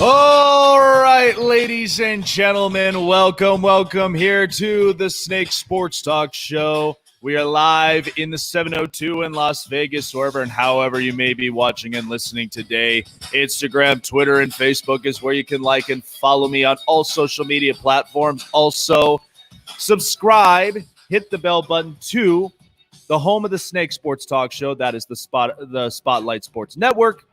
All right, ladies and gentlemen, welcome here to the Snake Sports Talk Show. We are live in the 702 in Las Vegas, wherever and however you may be watching and listening today. Instagram, Twitter, and Facebook is where you can like and follow me on all social media platforms. Also, subscribe, hit the bell button to the home of the Snake Sports Talk Show. That is the Spotlight Sports Network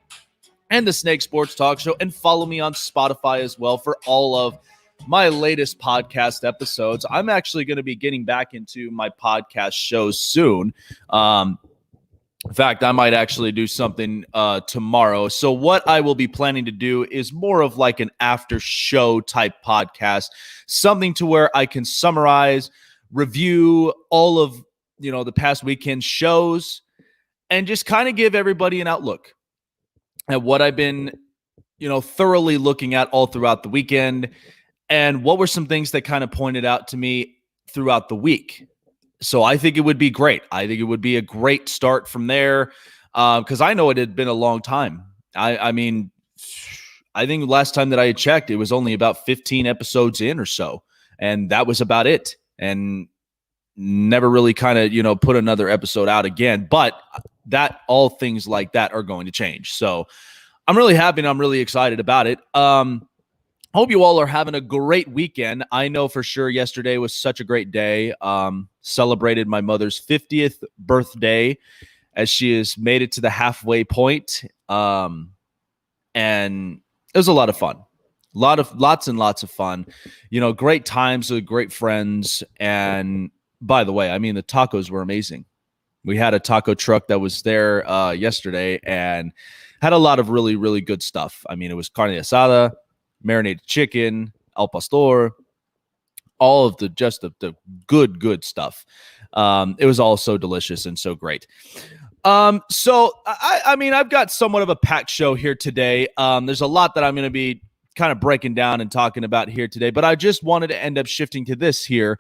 and the Snake Sports Talk Show, and follow me on Spotify as well for all of my latest podcast episodes. I'm actually going to be getting back into my podcast shows soon. In fact, I might actually do something tomorrow. So what I will be planning to do is more of like an after show type podcast, something to where I can summarize, review all of, the past weekend shows, and just kind of give everybody an outlook at what I've been, thoroughly looking at all throughout the weekend, and what were some things that kind of pointed out to me throughout the week. So I think it would be great. I think it would be a great start from there, because I know it had been a long time. I mean, I think last time that I had checked, it was only about 15 episodes in or so, and that was about it. And never really kind of, put another episode out again. But that all things like that are going to change. So I'm really happy and I'm really excited about it. Hope you all are having a great weekend. I know for sure yesterday was such a great day. Celebrated my mother's 50th birthday as she has made it to the halfway point. And it was a lot of fun. Lots and lots of fun. Great times with great friends. And by the way, I mean, the tacos were amazing. We had a taco truck that was there yesterday and had a lot of really, really good stuff. I mean, it was carne asada, marinated chicken, al pastor, all of the good stuff. It was all so delicious and so great. So I mean, I've got somewhat of a packed show here today. There's a lot that I'm going to be kind of breaking down and talking about here today, but I just wanted to end up shifting to this here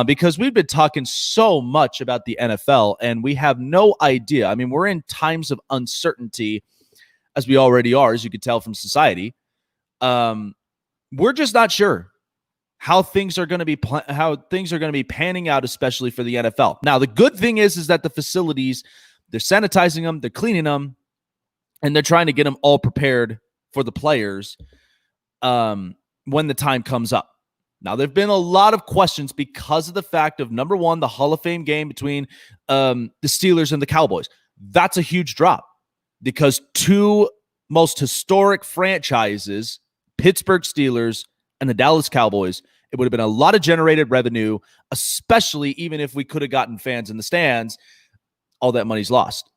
because we've been talking so much about the NFL and we have no idea. I mean, we're in times of uncertainty, as we already are, as you could tell from society. We're just not sure how things are going to be panning out, especially for the NFL. Now, the good thing is that the facilities, they're sanitizing them, they're cleaning them, and they're trying to get them all prepared for the players when the time comes up. Now, there have been a lot of questions because of the fact of, number one, the Hall of Fame game between the Steelers and the Cowboys. That's a huge drop because two most historic franchises, Pittsburgh Steelers and the Dallas Cowboys, it would have been a lot of generated revenue, especially even if we could have gotten fans in the stands. All that money's lost.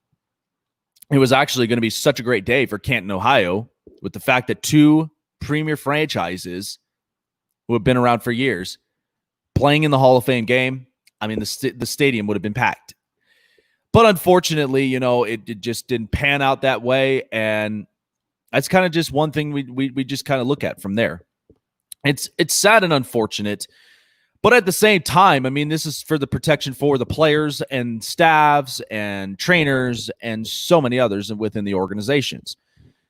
It was actually going to be such a great day for Canton, Ohio, with the fact that two premier franchises who have been around for years playing in the Hall of Fame game. I mean, the stadium would have been packed. But unfortunately, it just didn't pan out that way. And that's kind of just one thing we just kind of look at from there. It's sad and unfortunate. But at the same time, I mean, this is for the protection for the players and staffs and trainers and so many others within the organizations.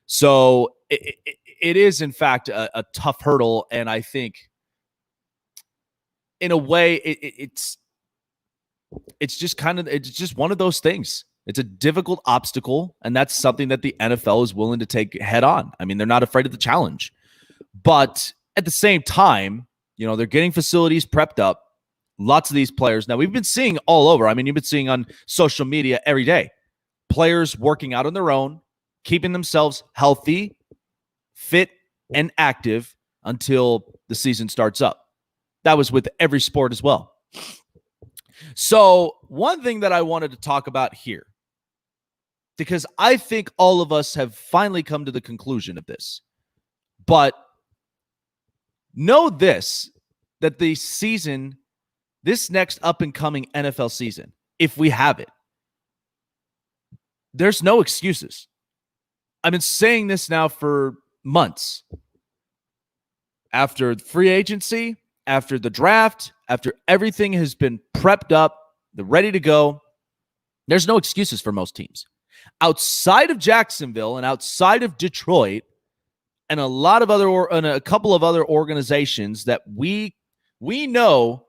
So it is, in fact, a tough hurdle. And I think, in a way, it's just one of those things. It's a difficult obstacle, and that's something that the NFL is willing to take head on. I mean, they're not afraid of the challenge. But at the same time, they're getting facilities prepped up. Lots of these players. Now, we've been seeing all over. I mean, you've been seeing on social media every day, players working out on their own, keeping themselves healthy, fit, and active until the season starts up. That was with every sport as well. So one thing that I wanted to talk about here, because I think all of us have finally come to the conclusion of this, but know this, that the season, this next up-and-coming NFL season, if we have it, there's no excuses. I've been saying this now for months. After free agency, after the draft, after everything has been prepped up, they're ready to go, there's no excuses for most teams. Outside of Jacksonville and outside of Detroit and a couple of other organizations that we know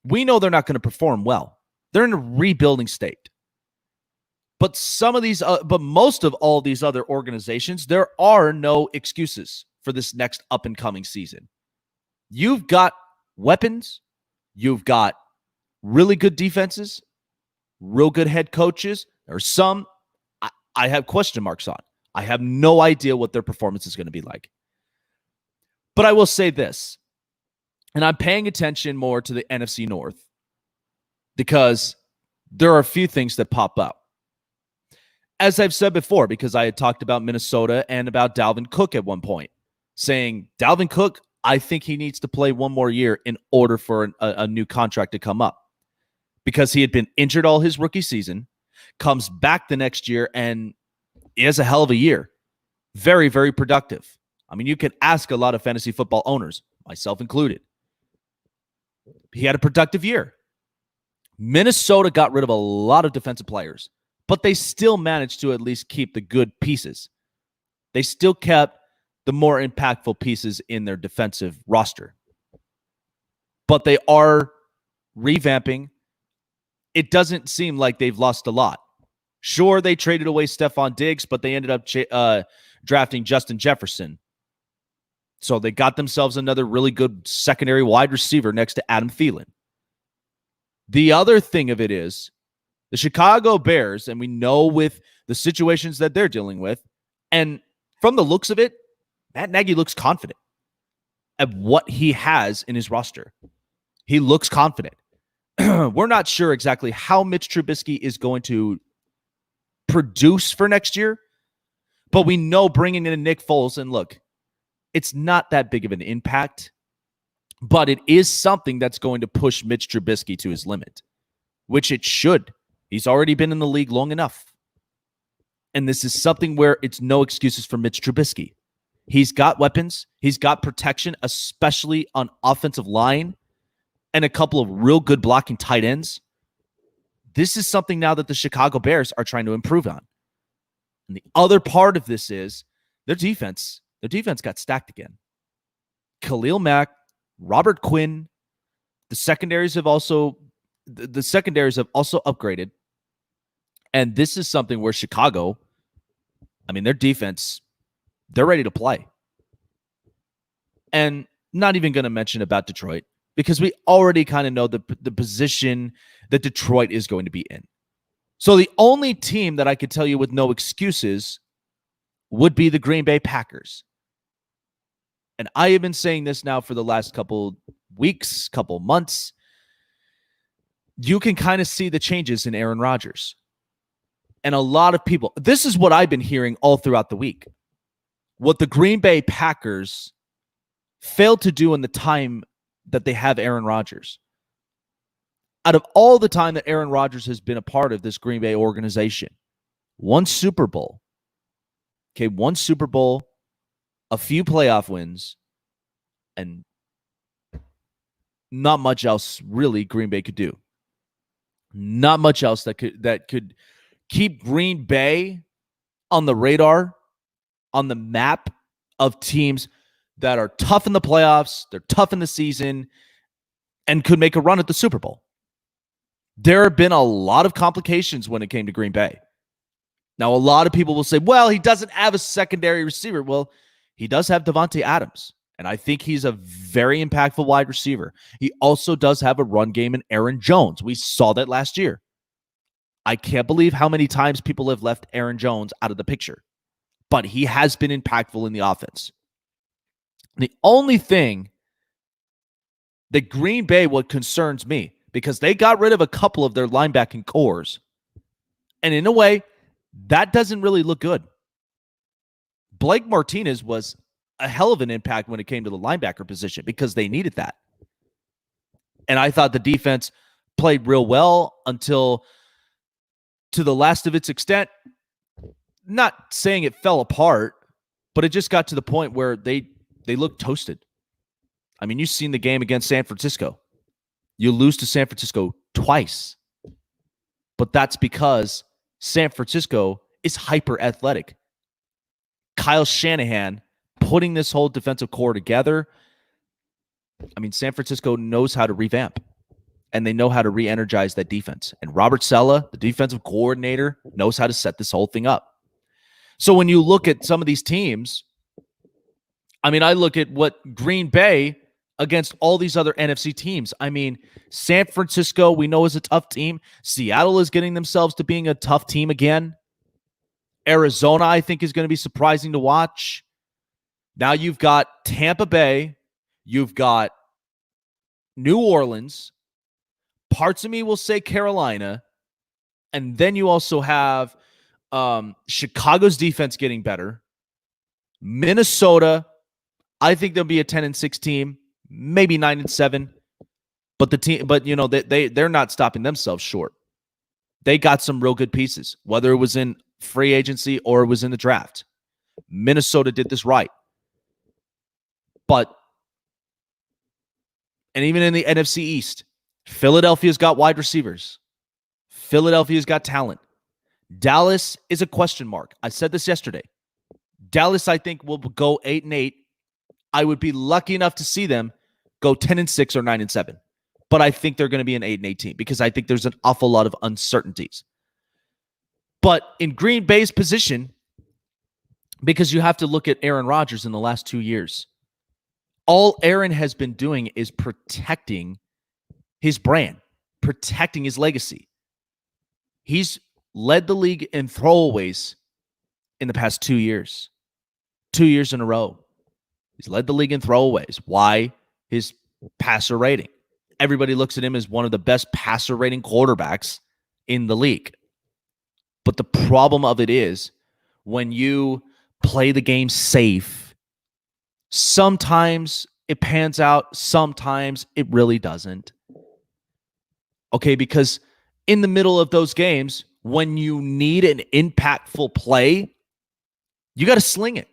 they're not going to perform well. They're in a rebuilding state. But most of all these other organizations, there are no excuses for this next up and coming season. You've got weapons, you've got really good defenses, real good head coaches. There are some I have question marks on. I have no idea what their performance is going to be like. But I will say this, and I'm paying attention more to the NFC North because there are a few things that pop up. As I've said before, because I had talked about Minnesota and about Dalvin Cook at one point, saying, Dalvin Cook, I think he needs to play one more year in order for a new contract to come up. Because he had been injured all his rookie season, comes back the next year, and he has a hell of a year. Very, very productive. I mean, you can ask a lot of fantasy football owners, myself included. He had a productive year. Minnesota got rid of a lot of defensive players, but they still managed to at least keep the good pieces. They still kept the more impactful pieces in their defensive roster. But they are revamping. It doesn't seem like they've lost a lot. Sure, they traded away Stephon Diggs, but they ended up drafting Justin Jefferson. So they got themselves another really good secondary wide receiver next to Adam Thielen. The other thing of it is the Chicago Bears, and we know with the situations that they're dealing with, and from the looks of it, Matt Nagy looks confident at what he has in his roster. He looks confident. We're not sure exactly how Mitch Trubisky is going to produce for next year, but we know bringing in Nick Foles, and look, it's not that big of an impact, but it is something that's going to push Mitch Trubisky to his limit, which it should. He's already been in the league long enough. And this is something where it's no excuses for Mitch Trubisky. He's got weapons. He's got protection, especially on offensive line, and a couple of real good blocking tight ends. This is something now that the Chicago Bears are trying to improve on. And the other part of this is their defense. Their defense got stacked again. Khalil Mack, Robert Quinn, the secondaries have also upgraded. And this is something where Chicago, I mean, their defense, they're ready to play. And not even going to mention about Detroit, because we already kind of know the position that Detroit is going to be in. So the only team that I could tell you with no excuses would be the Green Bay Packers. And I have been saying this now for the last couple weeks, couple months. You can kind of see the changes in Aaron Rodgers. And a lot of people, this is what I've been hearing all throughout the week. What the Green Bay Packers failed to do in the time that they have Aaron Rodgers. Out of all the time that Aaron Rodgers has been a part of this Green Bay organization, one Super Bowl, one Super Bowl, a few playoff wins, and not much else really Green Bay could do. Not much else that could keep Green Bay on the radar, on the map of teams that are tough in the playoffs, they're tough in the season, and could make a run at the Super Bowl. There have been a lot of complications when it came to Green Bay. Now, a lot of people will say, well, he doesn't have a secondary receiver. Well, he does have Devontae Adams, and I think he's a very impactful wide receiver. He also does have a run game in Aaron Jones. We saw that last year. I can't believe how many times people have left Aaron Jones out of the picture, but he has been impactful in the offense. The only thing that Green Bay, what concerns me, because they got rid of a couple of their linebacking cores, and in a way, that doesn't really look good. Blake Martinez was a hell of an impact when it came to the linebacker position because they needed that. And I thought the defense played real well until, to the last of its extent, not saying it fell apart, but it just got to the point where they looked toasted. I mean, you've seen the game against San Francisco. You lose to San Francisco twice. But that's because San Francisco is hyper athletic. Kyle Shanahan putting this whole defensive core together, I mean, San Francisco knows how to revamp, and they know how to re-energize that defense. And Robert Saleh, the defensive coordinator, knows how to set this whole thing up. So when you look at some of these teams, I mean, I look at what Green Bay against all these other NFC teams. I mean, San Francisco, we know is a tough team. Seattle is getting themselves to being a tough team again. Arizona, I think, is going to be surprising to watch. Now you've got Tampa Bay. You've got New Orleans. Parts of me will say Carolina. And then you also have Chicago's defense getting better. Minnesota, I think they'll be a 10-6 team, maybe 9-7. But the team, but you know, they're not stopping themselves short. They got some real good pieces, whether it was in free agency or it was in the draft. Minnesota did this right. But, and even in the NFC East, Philadelphia's got wide receivers. Philadelphia's got talent. Dallas is a question mark. I said this yesterday. Dallas, I think, will go 8-8. I would be lucky enough to see them go 10-6 or 9-7. But I think they're going to be an 8-8 team because I think there's an awful lot of uncertainties. But in Green Bay's position, because you have to look at Aaron Rodgers in the last 2 years, all Aaron has been doing is protecting his brand, protecting his legacy. He's led the league in throwaways in the past 2 years. 2 years in a row. He's led the league in throwaways. Why? His passer rating. Everybody looks at him as one of the best passer rating quarterbacks in the league. But the problem of it is when you play the game safe, sometimes it pans out, sometimes it really doesn't. Okay, because in the middle of those games, when you need an impactful play, you got to sling it.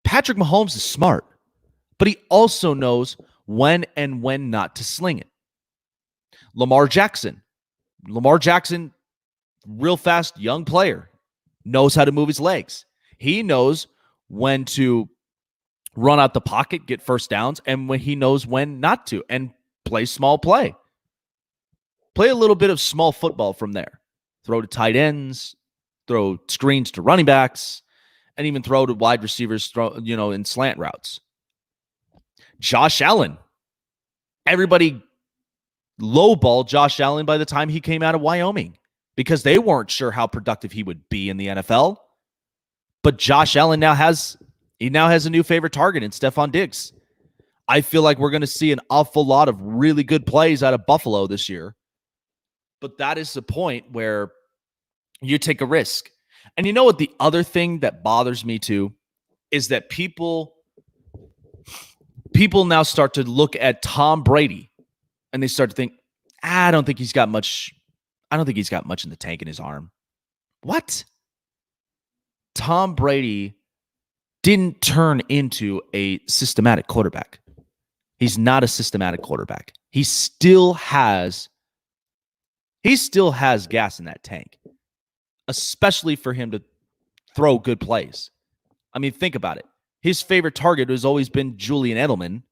Patrick Mahomes is smart, but he also knows when and when not to sling it. Lamar Jackson, real fast, young player, knows how to move his legs. He knows when to run out the pocket, get first downs, and when he knows when not to, and play small play. Play a little bit of small football from there. Throw to tight ends, throw screens to running backs, and even throw to wide receivers, in slant routes. Josh Allen. Everybody lowballed Josh Allen by the time he came out of Wyoming because they weren't sure how productive he would be in the NFL. But Josh Allen now has a new favorite target in Stephon Diggs. I feel like we're going to see an awful lot of really good plays out of Buffalo this year. But that is the point where you take a risk. And you know what the other thing that bothers me too is that people now start to look at Tom Brady and they start to think, I don't think he's got much in the tank in his arm. What? Tom Brady didn't turn into a systematic quarterback. He's not a systematic quarterback. He still has gas in that tank, especially for him to throw good plays. I mean, think about it. His favorite target has always been Julian Edelman.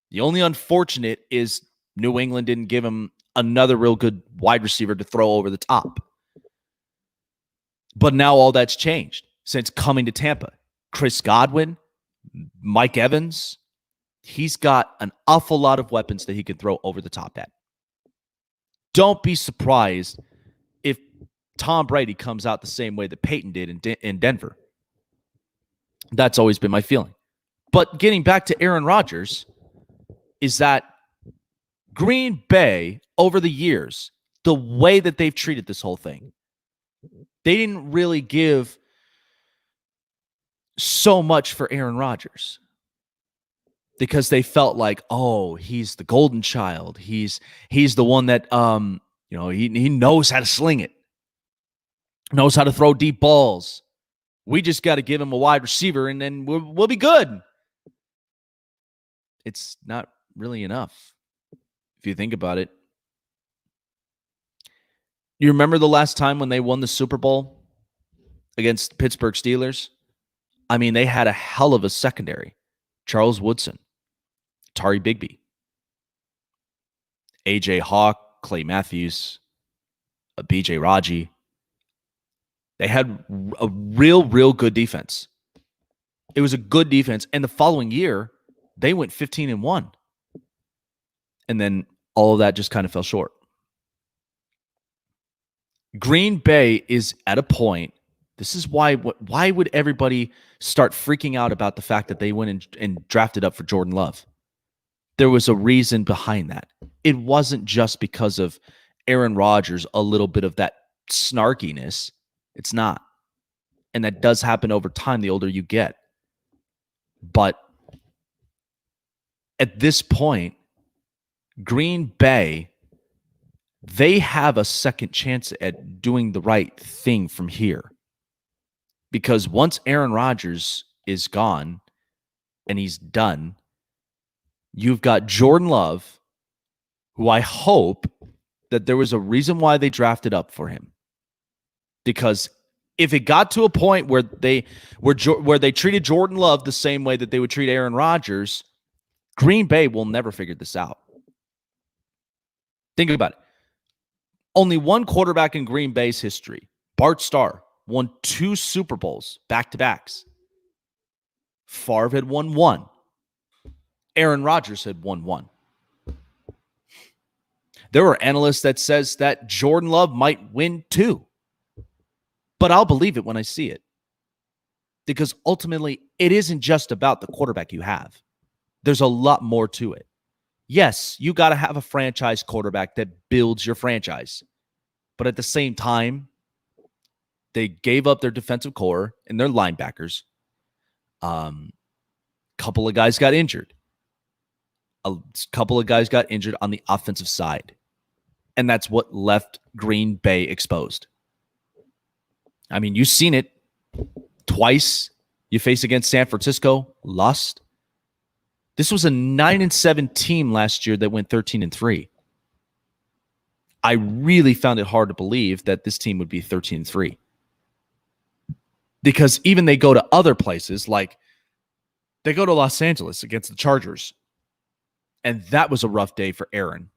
The only unfortunate is New England didn't give him another real good wide receiver to throw over the top. But now all that's changed since coming to Tampa. Chris Godwin, Mike Evans, he's got an awful lot of weapons that he can throw over the top at. Don't be surprised if Tom Brady comes out the same way that Peyton did in Denver. That's always been my feeling. But getting back to Aaron Rodgers is that Green Bay, over the years, the way that they've treated this whole thing, they didn't really give so much for Aaron Rodgers because they felt like, oh, he's the golden child. He's the one that he knows how to sling it, knows how to throw deep balls. We just got to give him a wide receiver and then we'll be good. It's not really enough if you think about it. You remember the last time when they won the Super Bowl against Pittsburgh Steelers? I mean, they had a hell of a secondary. Charles Woodson, Tari Bigby, A.J. Hawk, Clay Matthews, B.J. Raji. They had a real good defense. It was a good defense. And the following year, they went 15-1. And then all of that just kind of fell short. Green Bay is at a point. This is why would everybody start freaking out about the fact that they went and drafted up for Jordan Love? There was a reason behind that. It wasn't just because of Aaron Rodgers, a little bit of that snarkiness. It's not. And that does happen over time the older you get. But at this point, Green Bay, they have a second chance at doing the right thing from here. Because once Aaron Rodgers is gone and he's done, you've got Jordan Love, who I hope that there was a reason why they drafted up for him. Because if it got to a point where they treated Jordan Love the same way that they would treat Aaron Rodgers, Green Bay will never figure this out. Think about it. Only one quarterback in Green Bay's history, Bart Starr, won 2 Super Bowls back-to-backs. Favre had won 1. Aaron Rodgers had won 1. There are analysts that says that Jordan Love might win 2. But I'll believe it when I see it. Because ultimately, it isn't just about the quarterback you have. There's a lot more to it. Yes, you got to have a franchise quarterback that builds your franchise. But at the same time, they gave up their defensive core and their linebackers. Couple of guys got injured. A couple of guys got injured on the offensive side. And that's what left Green Bay exposed. I mean, you've seen it twice. You faced against San Francisco, lost. This was a 9-7 team last year that went 13-3. I really found it hard to believe that this team would be 13-3. Because even they go to other places, like they go to Los Angeles against the Chargers. And that was a rough day for Aaron.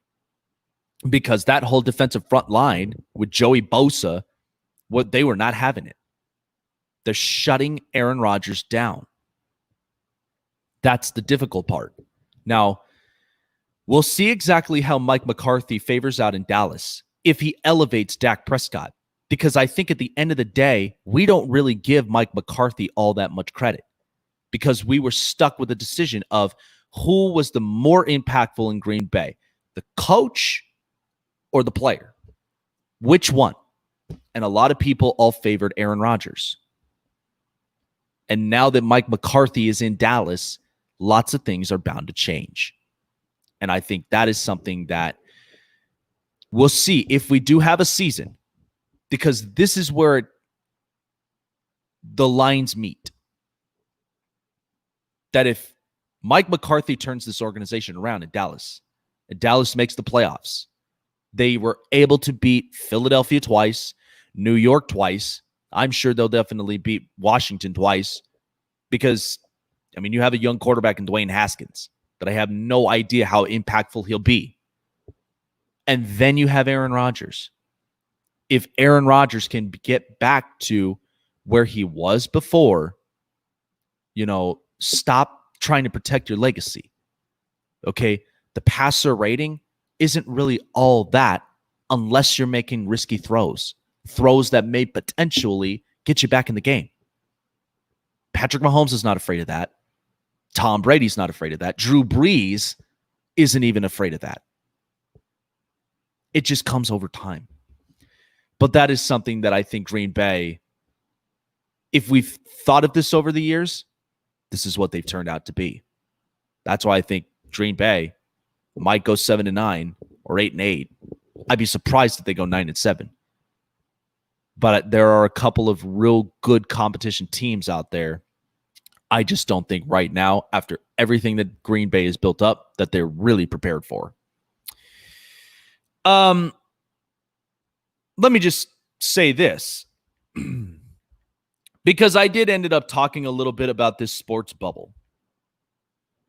Because that whole defensive front line with Joey Bosa, they were not having it. They're shutting Aaron Rodgers down. That's the difficult part. Now, we'll see exactly how Mike McCarthy favors out in Dallas if he elevates Dak Prescott. Because I think at the end of the day, we don't really give Mike McCarthy all that much credit. Because we were stuck with the decision of who was the more impactful in Green Bay, the coach or the player? Which one? And a lot of people all favored Aaron Rodgers. And now that Mike McCarthy is in Dallas, lots of things are bound to change. And I think that is something that we'll see if we do have a season, because this is where the lines meet. That if Mike McCarthy turns this organization around in Dallas, and Dallas makes the playoffs, they were able to beat Philadelphia twice, New York twice. I'm sure they'll definitely beat Washington twice because, I mean, you have a young quarterback in Dwayne Haskins, but I have no idea how impactful he'll be. And then you have Aaron Rodgers. If Aaron Rodgers can get back to where he was before, stop trying to protect your legacy. Okay? The passer rating isn't really all that unless you're making risky throws that may potentially get you back in the game. Patrick Mahomes is not afraid of that. Tom Brady's not afraid of that. Drew Brees isn't even afraid of that. It just comes over time. But that is something that I think Green Bay, if we've thought of this over the years, this is what they've turned out to be. That's why I think Green Bay might go 7-9 or 8-8. I'd be surprised if they go 9-7. But there are a couple of real good competition teams out there. I just don't think right now, after everything that Green Bay has built up, that they're really prepared for. Let me just say this. because I did ended up talking a little bit about this sports bubble.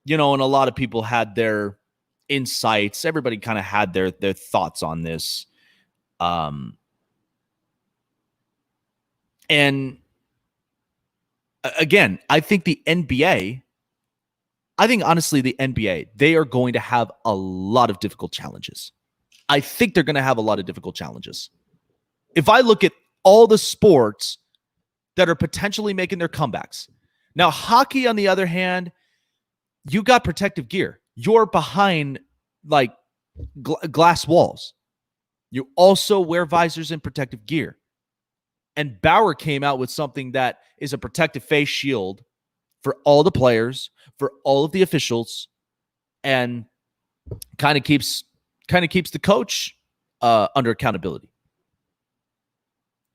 And a lot of people had their insights. Everybody kind of had their thoughts on this. And again, I think honestly, the NBA, they are going to have a lot of difficult challenges. I think they're going to have a lot of difficult challenges. If I look at all the sports that are potentially making their comebacks. Now, hockey, on the other hand, you got protective gear. You're behind like glass walls. You also wear visors and protective gear. And Bauer came out with something that is a protective face shield for all the players, for all of the officials, and kind of keeps the coach under accountability.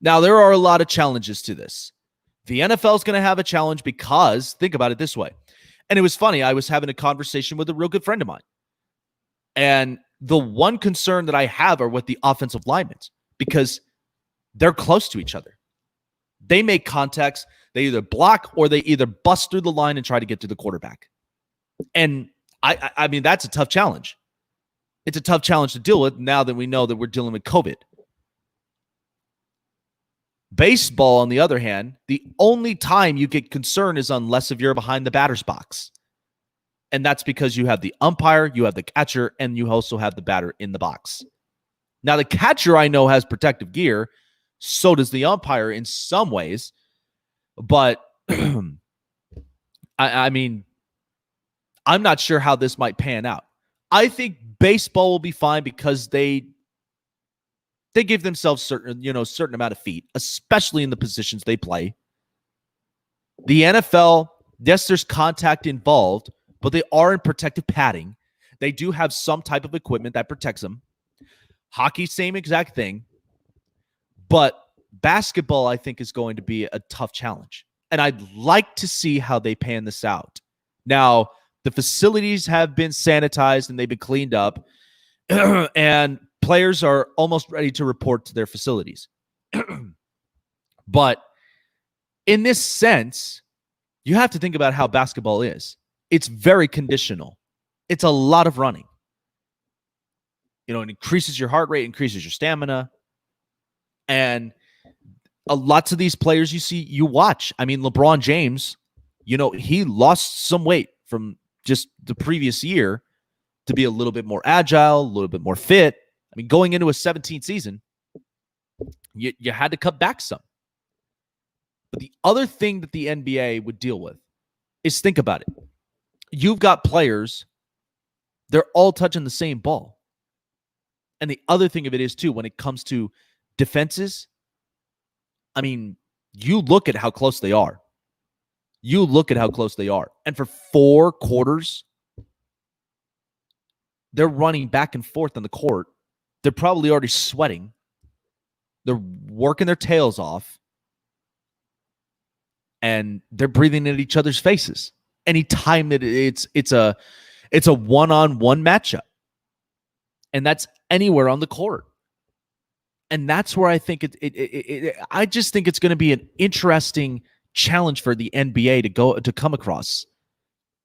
Now, there are a lot of challenges to this. The NFL is going to have a challenge because, think about it this way. And it was funny. I was having a conversation with a real good friend of mine. And the one concern that I have are with the offensive linemen because they're close to each other. They make contacts. They either block or they either bust through the line and try to get to the quarterback. And I mean, that's a tough challenge. It's a tough challenge to deal with now that we know that we're dealing with COVID. Baseball, on the other hand, the only time you get concerned is unless if you're behind the batter's box. And that's because you have the umpire, you have the catcher, and you also have the batter in the box. Now, the catcher, I know, has protective gear. So does the umpire in some ways. But, I mean, I'm not sure how this might pan out. I think baseball will be fine because they give themselves certain amount of feet, especially in the positions they play. The NFL, yes, there's contact involved, but they are in protective padding. They do have some type of equipment that protects them. Hockey, same exact thing. But basketball, I think, is going to be a tough challenge. And I'd like to see how they pan this out. Now, the facilities have been sanitized and they've been cleaned up. And players are almost ready to report to their facilities. But in this sense, you have to think about how basketball is. It's very conditional. It's a lot of running. It increases your heart rate, increases your stamina. And lots of these players you watch. I mean, LeBron James, he lost some weight from just the previous year to be a little bit more agile, a little bit more fit. I mean, going into a 17th season, you had to cut back some. But the other thing that the NBA would deal with is, think about it. You've got players, they're all touching the same ball. And the other thing of it is, too, when it comes to defenses, I mean, you look at how close they are. And for 4 quarters, they're running back and forth on the court. They're probably already sweating. They're working their tails off. And they're breathing at each other's faces. Anytime that it's a one-on-one matchup. And that's anywhere on the court. And that's where I think I just think it's going to be an interesting challenge for the NBA to come across.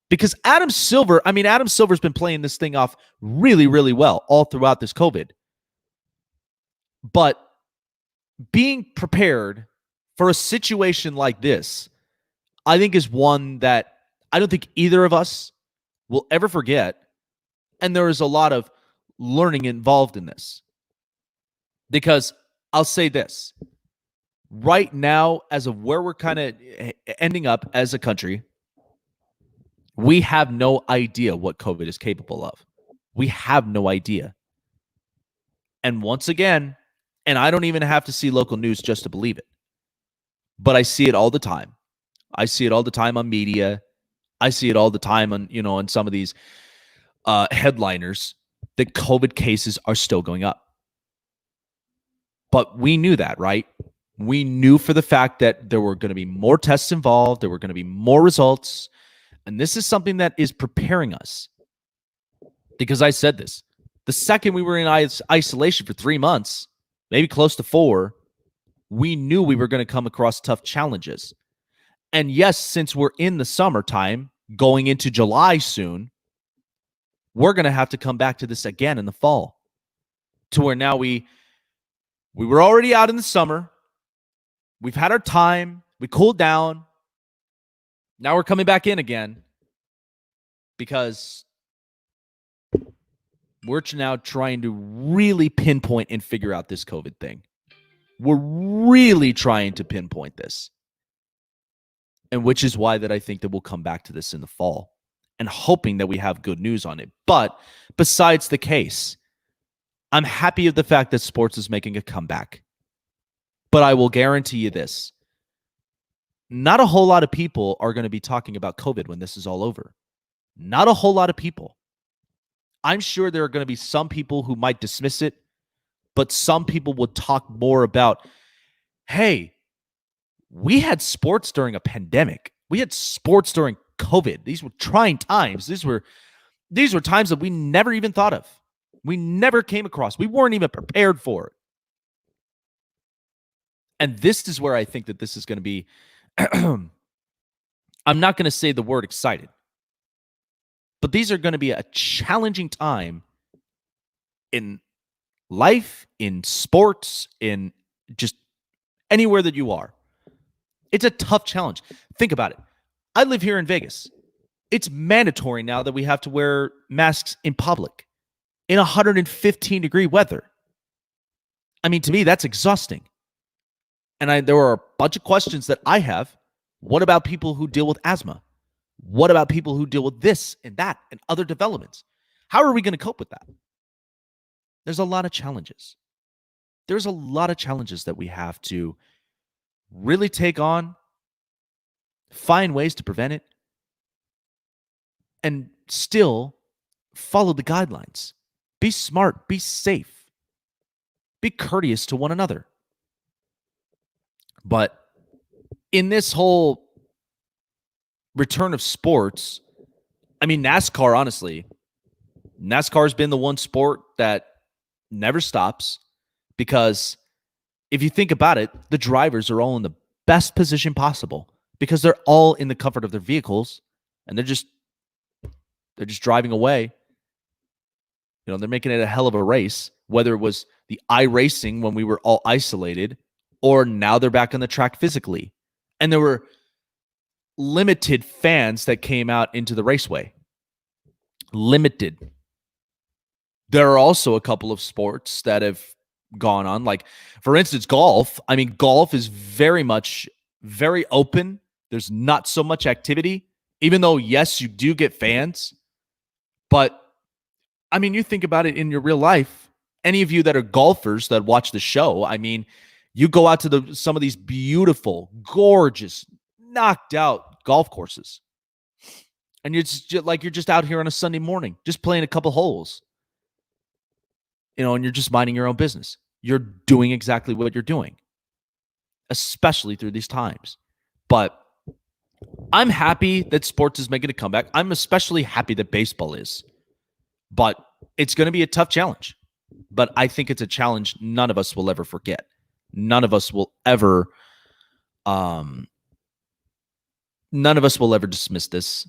Because Adam Silver's been playing this thing off really, really well all throughout this COVID. But being prepared for a situation like this, I think, is one that I don't think either of us will ever forget. And there is a lot of learning involved in this. Because I'll say this. Right now, as of where we're kind of ending up as a country, we have no idea what COVID is capable of. We have no idea. And once again, and I don't even have to see local news just to believe it, but I see it all the time. I see it all the time on media. I see it all the time on, on some of these headliners that COVID cases are still going up. But we knew that, right? We knew for the fact that there were going to be more tests involved. There were going to be more results. And this is something that is preparing us. Because I said this. The second we were in isolation for 3 months, maybe close to 4, we knew we were going to come across tough challenges. And yes, since we're in the summertime, going into July soon, we're going to have to come back to this again in the fall, to where now we were already out in the summer. We've had our time. We cooled down. Now we're coming back in again because we're now trying to really pinpoint and figure out this COVID thing. We're really trying to pinpoint this. And which is why that I think that we'll come back to this in the fall and hoping that we have good news on it. But besides the case, I'm happy of the fact that sports is making a comeback. But I will guarantee you this. Not a whole lot of people are going to be talking about COVID when this is all over. Not a whole lot of people. I'm sure there are going to be some people who might dismiss it, but some people will talk more about, hey, we had sports during a pandemic. We had sports during COVID. These were trying times. These were times that we never even thought of. We never came across. We weren't even prepared for it. And this is where I think that this is going to be, I'm not going to say the word excited, but these are going to be a challenging time in life, in sports, in just anywhere that you are. It's a tough challenge. Think about it. I live here in Vegas. It's mandatory now that we have to wear masks in public in 115-degree weather. I mean, to me, that's exhausting. And there are a bunch of questions that I have. What about people who deal with asthma? What about people who deal with this and that and other developments? How are we going to cope with that? There's a lot of challenges. There's a lot of challenges that we have to really take on, find ways to prevent it, and still follow the guidelines. Be smart, be safe, be courteous to one another. But in this whole return of sports, I mean, NASCAR, honestly, NASCAR's been the one sport that never stops because if you think about it, the drivers are all in the best position possible because they're all in the comfort of their vehicles and they're just driving away. You know, they're making it a hell of a race, whether it was the iRacing when we were all isolated or now they're back on the track physically. And there were limited fans that came out into the raceway. Limited. There are also a couple of sports that have gone on, like, for instance, golf. I mean, golf is very open. There's not so much activity, even though, yes, you do get fans. But, I mean, you think about it in your real life. Any of you that are golfers that watch the show, I mean, you go out to some of these beautiful, gorgeous, knocked out golf courses. And you're just out here on a Sunday morning, just playing a couple holes. You know, and you're just minding your own business. You're doing exactly what you're doing, especially through these times. But I'm happy that sports is making a comeback. I'm especially happy that baseball is. But it's going to be a tough challenge. But I think it's a challenge none of us will ever forget. None of us will ever dismiss this.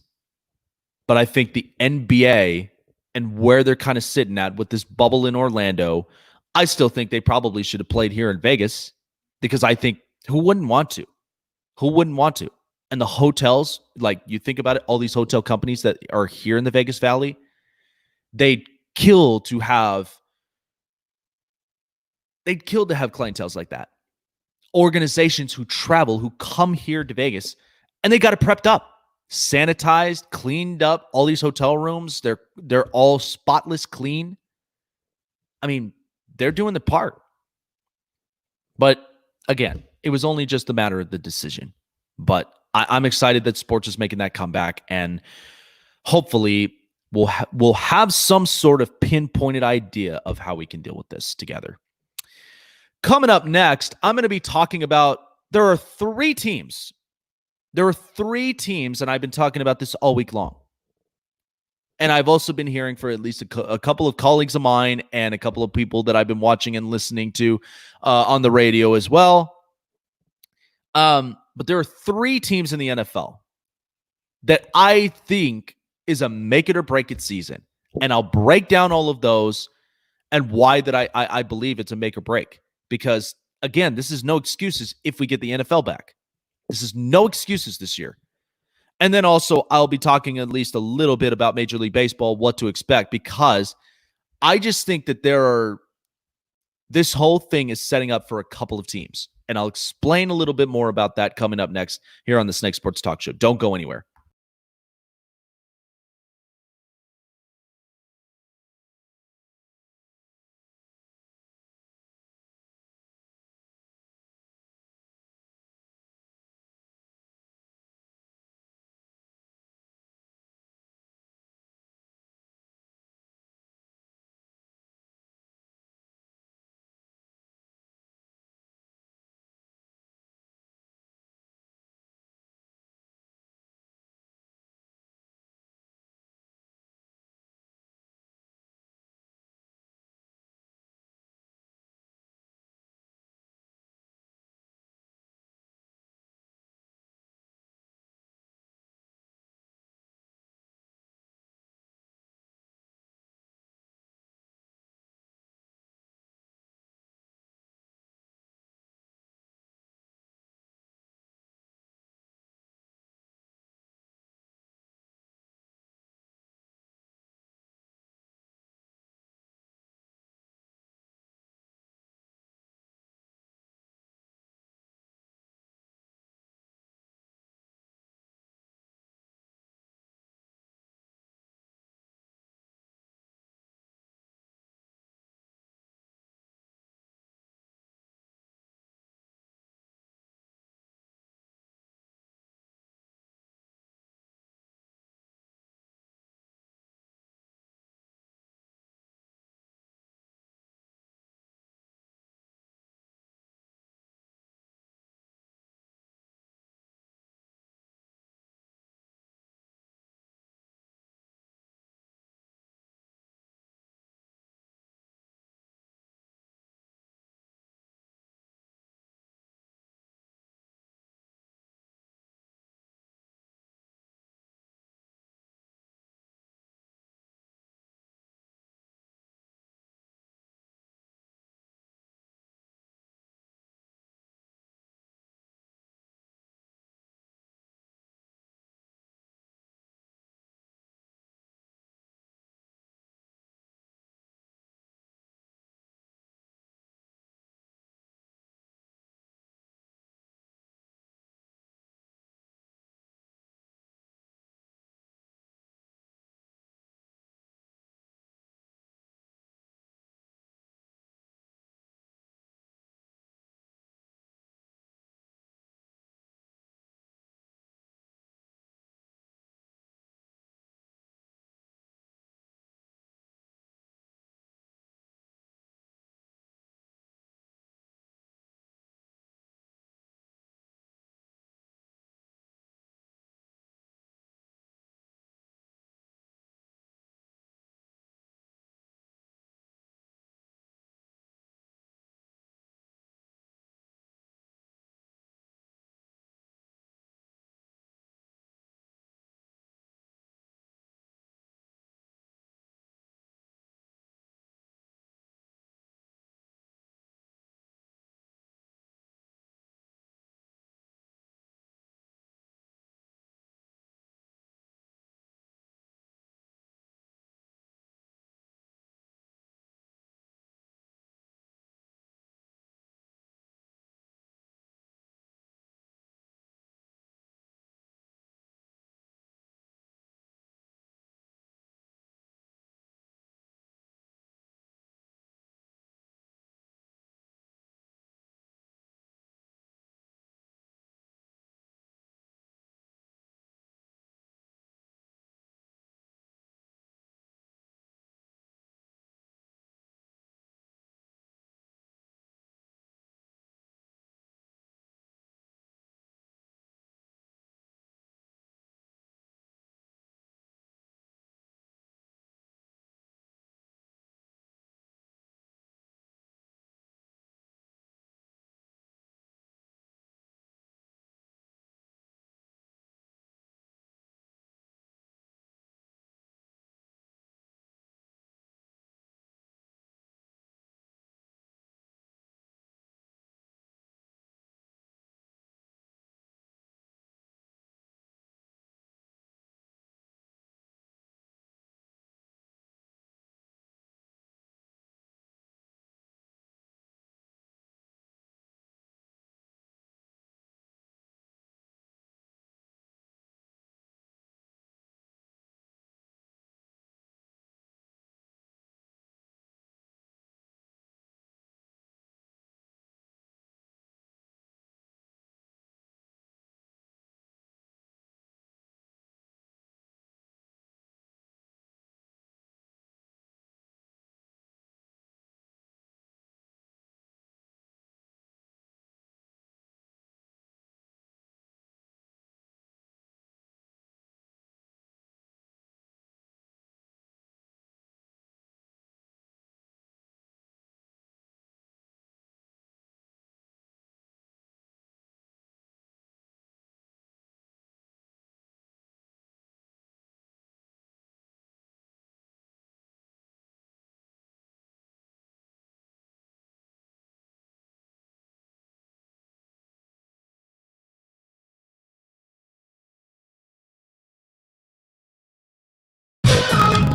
But I think the NBA and where they're kind of sitting at with this bubble in Orlando, I still think they probably should have played here in Vegas because I think who wouldn't want to? Who wouldn't want to? And the hotels, like you think about it, all these hotel companies that are here in the Vegas Valley, they'd kill to have clienteles like that. Organizations who travel, who come here to Vegas, and they got it prepped up. Sanitized, cleaned up, all these hotel rooms, they're all spotless clean. I mean, they're doing the part. But again, it was only just a matter of the decision. But I'm excited that sports is making that comeback, and hopefully we'll have some sort of pinpointed idea of how we can deal with this together. Coming up next, I'm going to be talking about there are three teams. There are three teams, and I've been talking about this all week long. And I've also been hearing for at least a couple of colleagues of mine and a couple of people that I've been watching and listening to on the radio as well. But there are 3 teams in the NFL that I think is a make it or break it season. And I'll break down all of those and why that I believe it's a make or break. Because again, this is no excuses if we get the NFL back. This is no excuses this year. And then also I'll be talking at least a little bit about Major League Baseball, what to expect, because I just think that this whole thing is setting up for a couple of teams. And I'll explain a little bit more about that coming up next here on the Snake Sports Talk Show. Don't go anywhere.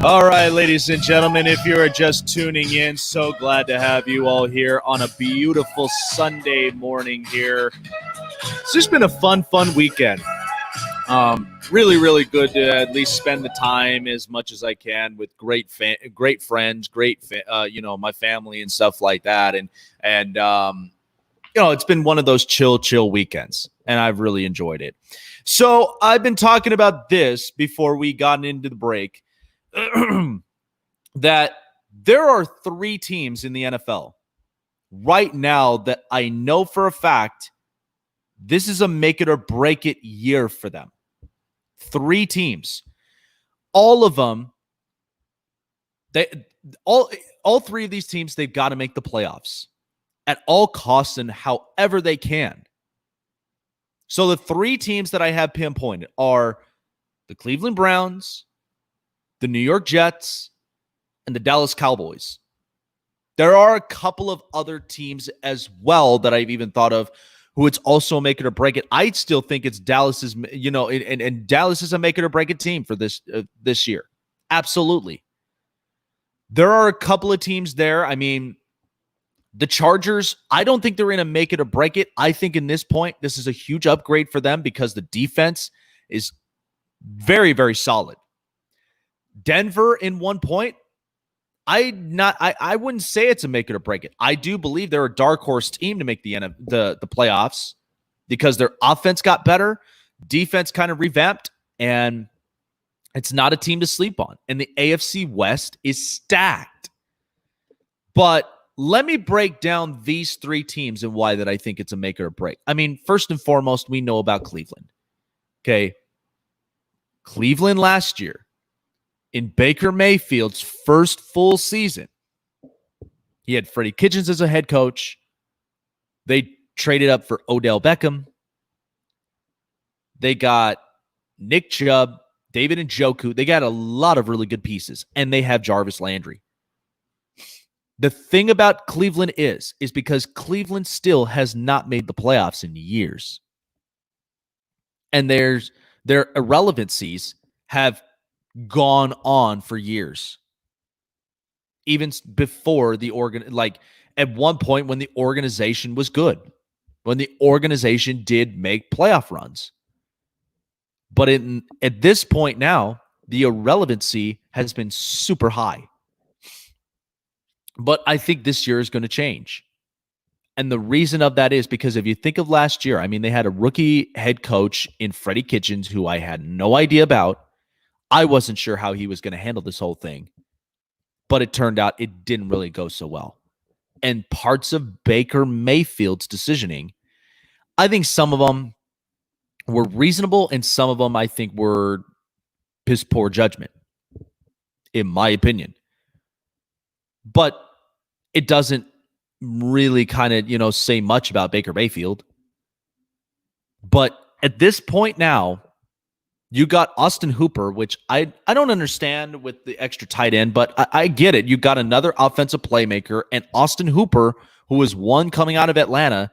All right, ladies and gentlemen, if you're just tuning in, so glad to have you all here on a beautiful Sunday morning here. It's just been a fun weekend. Really good to at least spend the time as much as I can with great friends, my family and stuff like that. And it's been one of those chill weekends, and I've really enjoyed it. So I've been talking about this before we got into the break. That there are 3 teams in the NFL right now that I know for a fact this is a make it or break it year for them. 3 teams. All of them, all 3 of these teams, they've got to make the playoffs at all costs and however they can. So the 3 teams that I have pinpointed are the Cleveland Browns, the New York Jets, and the Dallas Cowboys. There are a couple of other teams as well that I've even thought of who it's also make it or break it. I still think it's Dallas's, and Dallas is a make it or break it team for this year. Absolutely. There are a couple of teams there. I mean, the Chargers, I don't think they're in a make it or break it. I think in this point, this is a huge upgrade for them because the defense is very, very solid. Denver in one point, I wouldn't say it's a make it or break it. I do believe they're a dark horse team to make the playoffs because their offense got better, defense kind of revamped, and it's not a team to sleep on. And the AFC West is stacked. But let me break down these 3 teams and why that I think it's a make it or break. I mean, first and foremost, we know about Cleveland. Okay. Cleveland last year, in Baker Mayfield's first full season, he had Freddie Kitchens as a head coach. They traded up for Odell Beckham. They got Nick Chubb, David Njoku. They got a lot of really good pieces, and they have Jarvis Landry. The thing about Cleveland is because Cleveland still has not made the playoffs in years. And their irrelevancies have gone on for years. Even before at one point when the organization was good, when the organization did make playoff runs. But at this point now, the irrelevancy has been super high. But I think this year is going to change. And the reason of that is because if you think of last year, I mean, they had a rookie head coach in Freddie Kitchens who I had no idea about. I wasn't sure how he was going to handle this whole thing. But it turned out it didn't really go so well. And parts of Baker Mayfield's decisioning, I think some of them were reasonable and some of them I think were piss poor judgment, in my opinion. But it doesn't really kind of, say much about Baker Mayfield. But at this point now, you got Austin Hooper, which I don't understand with the extra tight end, but I get it. You got another offensive playmaker, and Austin Hooper, who was one coming out of Atlanta,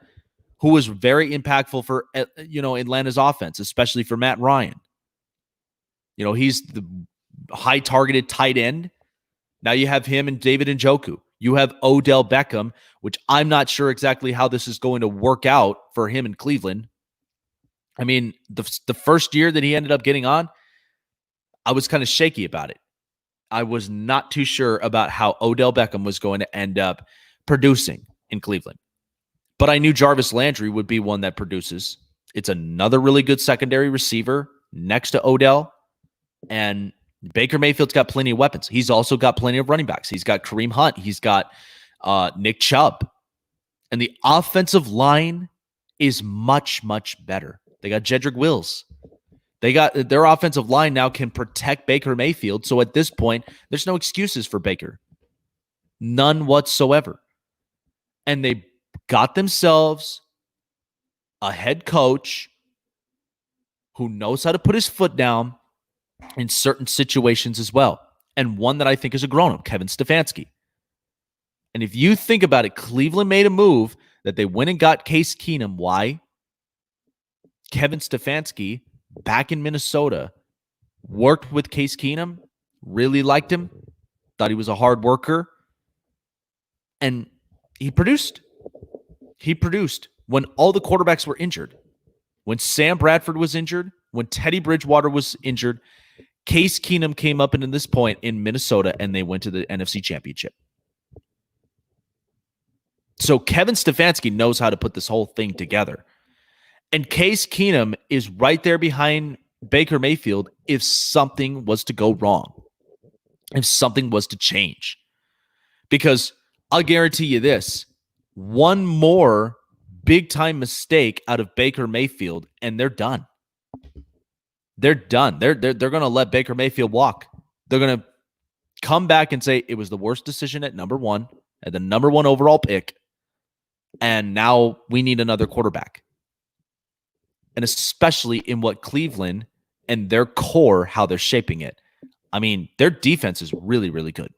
who was very impactful for Atlanta's offense, especially for Matt Ryan. He's the high targeted tight end. Now you have him and David Njoku. You have Odell Beckham, which I'm not sure exactly how this is going to work out for him in Cleveland. I mean, the first year that he ended up getting on, I was kind of shaky about it. I was not too sure about how Odell Beckham was going to end up producing in Cleveland. But I knew Jarvis Landry would be one that produces. It's another really good secondary receiver next to Odell. And Baker Mayfield's got plenty of weapons. He's also got plenty of running backs. He's got Kareem Hunt. He's got Nick Chubb. And the offensive line is much, much better. They got Jedrick Wills. They got their offensive line now can protect Baker Mayfield. So at this point, there's no excuses for Baker. None whatsoever. And they got themselves a head coach who knows how to put his foot down in certain situations as well. And one that I think is a grown-up, Kevin Stefanski. And if you think about it, Cleveland made a move that they went and got Case Keenum. Why? Kevin Stefanski, back in Minnesota, worked with Case Keenum, really liked him, thought he was a hard worker, and he produced. He produced when all the quarterbacks were injured. When Sam Bradford was injured, when Teddy Bridgewater was injured, Case Keenum came up into this point in Minnesota, and they went to the NFC Championship. So Kevin Stefanski knows how to put this whole thing together. And Case Keenum is right there behind Baker Mayfield if something was to go wrong, if something was to change. Because I'll guarantee you this, one more big-time mistake out of Baker Mayfield, and they're done. They're done. They're going to let Baker Mayfield walk. They're going to come back and say it was the worst decision at number one, at the number one overall pick, and now we need another quarterback. And especially in what Cleveland and their core, how they're shaping it. I mean, their defense is really, really good.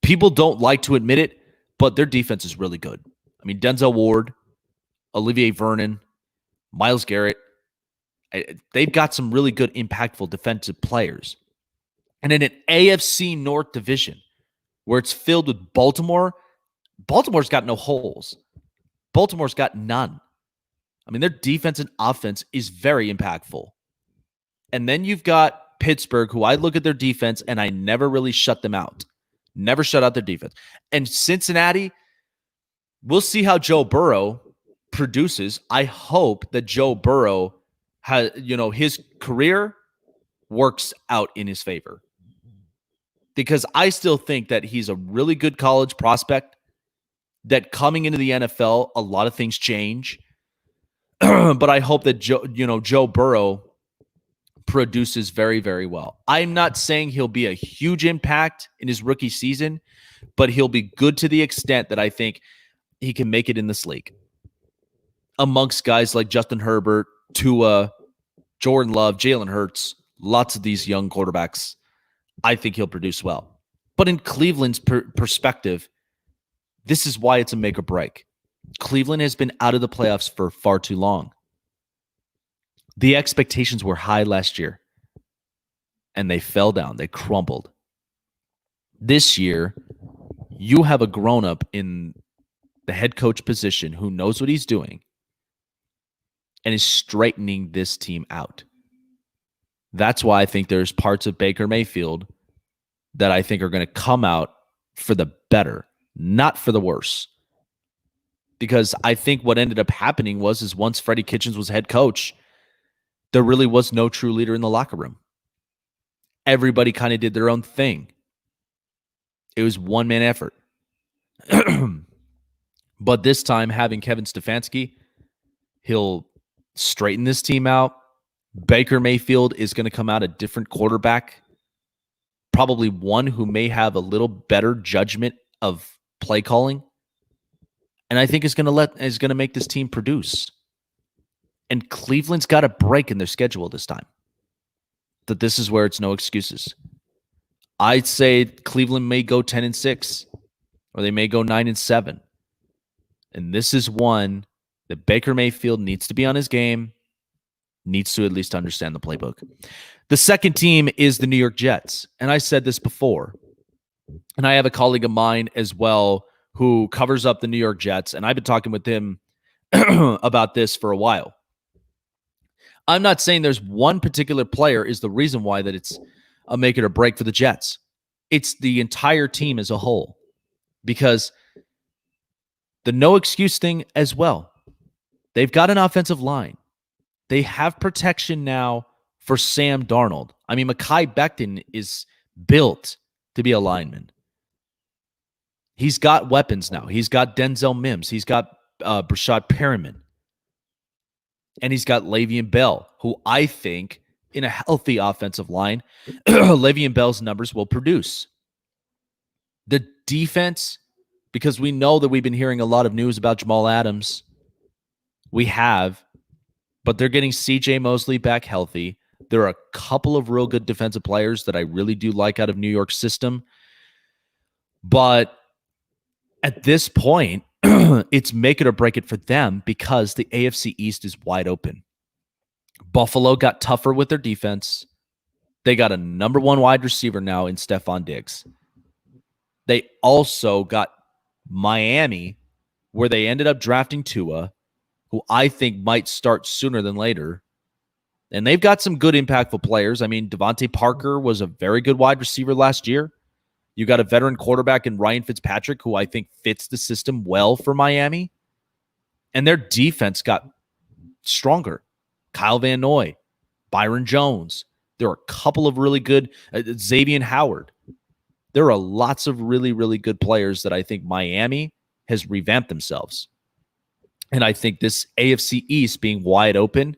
People don't like to admit it, but their defense is really good. I mean, Denzel Ward, Olivier Vernon, Myles Garrett, they've got some really good, impactful defensive players. And in an AFC North division where it's filled with Baltimore, Baltimore's got no holes. Baltimore's got none. I mean, their defense and offense is very impactful. And then you've got Pittsburgh, who I look at their defense and I never really shut them out. Never shut out their defense. And Cincinnati, we'll see how Joe Burrow produces. I hope that Joe Burrow has, his career works out in his favor. Because I still think that he's a really good college prospect, that coming into the NFL, a lot of things change. But I hope that Joe Burrow produces very, very well. I'm not saying he'll be a huge impact in his rookie season, but he'll be good to the extent that I think he can make it in this league. Amongst guys like Justin Herbert, Tua, Jordan Love, Jalen Hurts, lots of these young quarterbacks, I think he'll produce well. But in Cleveland's perspective, this is why it's a make or break. Cleveland has been out of the playoffs for far too long. The expectations were high last year, and they fell down. They crumbled. This year, you have a grown-up in the head coach position who knows what he's doing and is straightening this team out. That's why I think there's parts of Baker Mayfield that I think are going to come out for the better, not for the worse. Because I think what ended up happening was once Freddie Kitchens was head coach, there really was no true leader in the locker room. Everybody kind of did their own thing. It was one-man effort. But this time, having Kevin Stefanski, he'll straighten this team out. Baker Mayfield is going to come out a different quarterback, probably one who may have a little better judgment of play calling. And I think is going to make this team produce. And Cleveland's got a break in their schedule this time. That this is where it's no excuses. I'd say Cleveland may go 10-6, or they may go 9-7. And this is one that Baker Mayfield needs to be on his game, needs to at least understand the playbook. The second team is the New York Jets. And I said this before. And I have a colleague of mine as well who covers up the New York Jets, and I've been talking with him about this for a while. I'm not saying there's one particular player is the reason why that it's a make it or break for the Jets. It's the entire team as a whole. Because the no excuse thing as well. They've got an offensive line. They have protection now for Sam Darnold. I mean, Mekhi Becton is built to be a lineman. He's got weapons now. He's got Denzel Mims. He's got Brashad Perriman. And he's got Le'Veon Bell, who I think in a healthy offensive line, Le'Veon Bell's numbers will produce. The defense, because we know that we've been hearing a lot of news about Jamal Adams. We have, but they're getting C.J. Mosley back healthy. There are a couple of real good defensive players that I really do like out of New York's system. But at this point, it's make it or break it for them because the AFC East is wide open. Buffalo got tougher with their defense. They got a number one wide receiver now in Stephon Diggs. They also got Miami, where they ended up drafting Tua, who I think might start sooner than later. And they've got some good, impactful players. I mean, Devontae Parker was a very good wide receiver last year. You got a veteran quarterback in Ryan Fitzpatrick, who I think fits the system well for Miami. And their defense got stronger. Kyle Van Noy, Byron Jones. There are a couple of really good, Xavier Howard. There are lots of really, really good players that I think Miami has revamped themselves. And I think this AFC East being wide open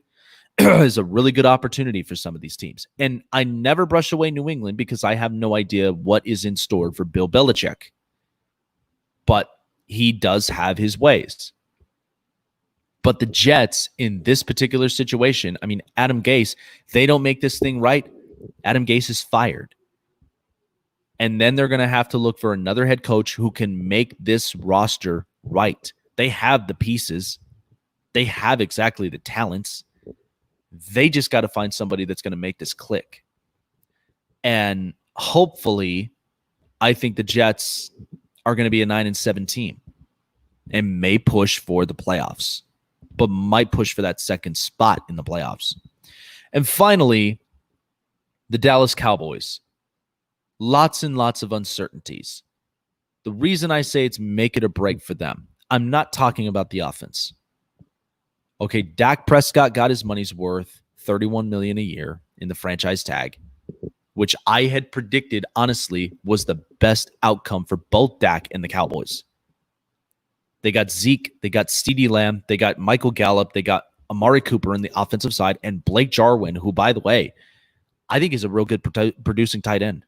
is a really good opportunity for some of these teams. And I never brush away New England because I have no idea what is in store for Bill Belichick. But he does have his ways. But the Jets, in this particular situation, I mean, Adam Gase, they don't make this thing right. Adam Gase is fired. And then they're going to have to look for another head coach who can make this roster right. They have the pieces. They have exactly the talents. They just got to find somebody that's going to make this click. And hopefully, I think the Jets are going to be a 9-7 team and may push for the playoffs, but might push for that second spot in the playoffs. And finally, the Dallas Cowboys. Lots and lots of uncertainties. The reason I say it's make it or break for them, I'm not talking about the offense. Okay, Dak Prescott got his money's worth, $31 million a year in the franchise tag, which I had predicted, honestly, was the best outcome for both Dak and the Cowboys. They got Zeke, they got CeeDee Lamb, they got Michael Gallup, they got Amari Cooper on the offensive side, and Blake Jarwin, who, by the way, I think is a real good producing tight end.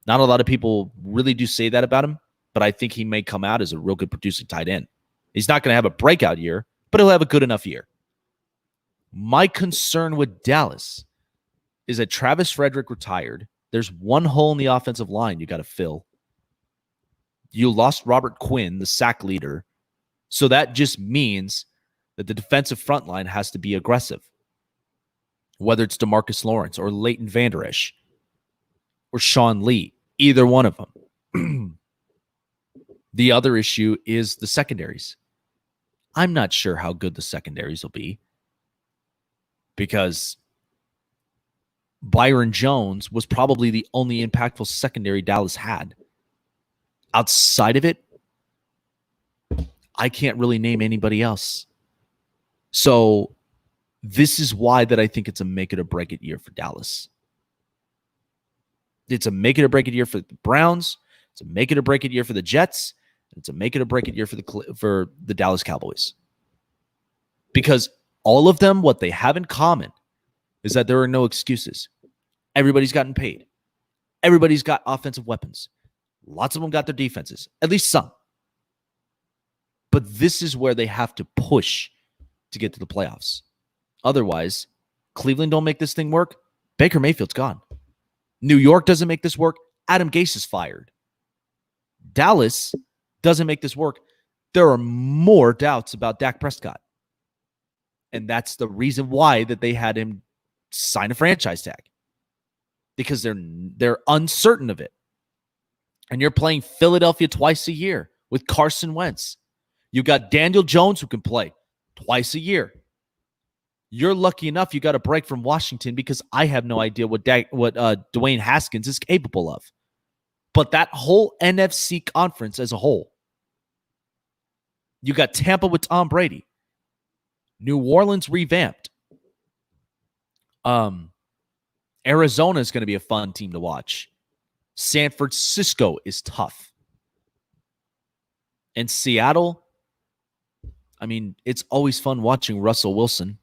Not a lot of people really do say that about him, but I think he may come out as a real good producing tight end. He's not going to have a breakout year, but he'll have a good enough year. My concern with Dallas is that Travis Frederick retired. There's one hole in the offensive line you got to fill. You lost Robert Quinn, the sack leader. So that just means that the defensive front line has to be aggressive. Whether it's DeMarcus Lawrence or Leighton Vander Esch or Sean Lee, either one of them. The other issue is the secondaries. I'm not sure how good the secondaries will be because Byron Jones was probably the only impactful secondary Dallas had. Outside of it, I can't really name anybody else. So this is why that I think it's a make it or break it year for Dallas. It's a make it or break it year for the Browns. It's a make it or break it year for the Jets. It's a make it or break it year for the Dallas Cowboys. Because all of them, what they have in common is that there are no excuses. Everybody's gotten paid. Everybody's got offensive weapons. Lots of them got their defenses, at least some. But this is where they have to push to get to the playoffs. Otherwise, Cleveland don't make this thing work. Baker Mayfield's gone. New York doesn't make this work. Adam Gase is fired. Dallas doesn't make this work. There are more doubts about Dak Prescott. And that's the reason why that they had him sign a franchise tag. Because they're uncertain of it. And you're playing Philadelphia twice a year with Carson Wentz. You got Daniel Jones who can play twice a year. You're lucky enough you got a break from Washington because I have no idea what Dwayne Haskins is capable of. But that whole NFC conference as a whole. You got Tampa with Tom Brady. New Orleans revamped. Arizona is going to be a fun team to watch. San Francisco is tough. And Seattle, I mean, it's always fun watching Russell Wilson,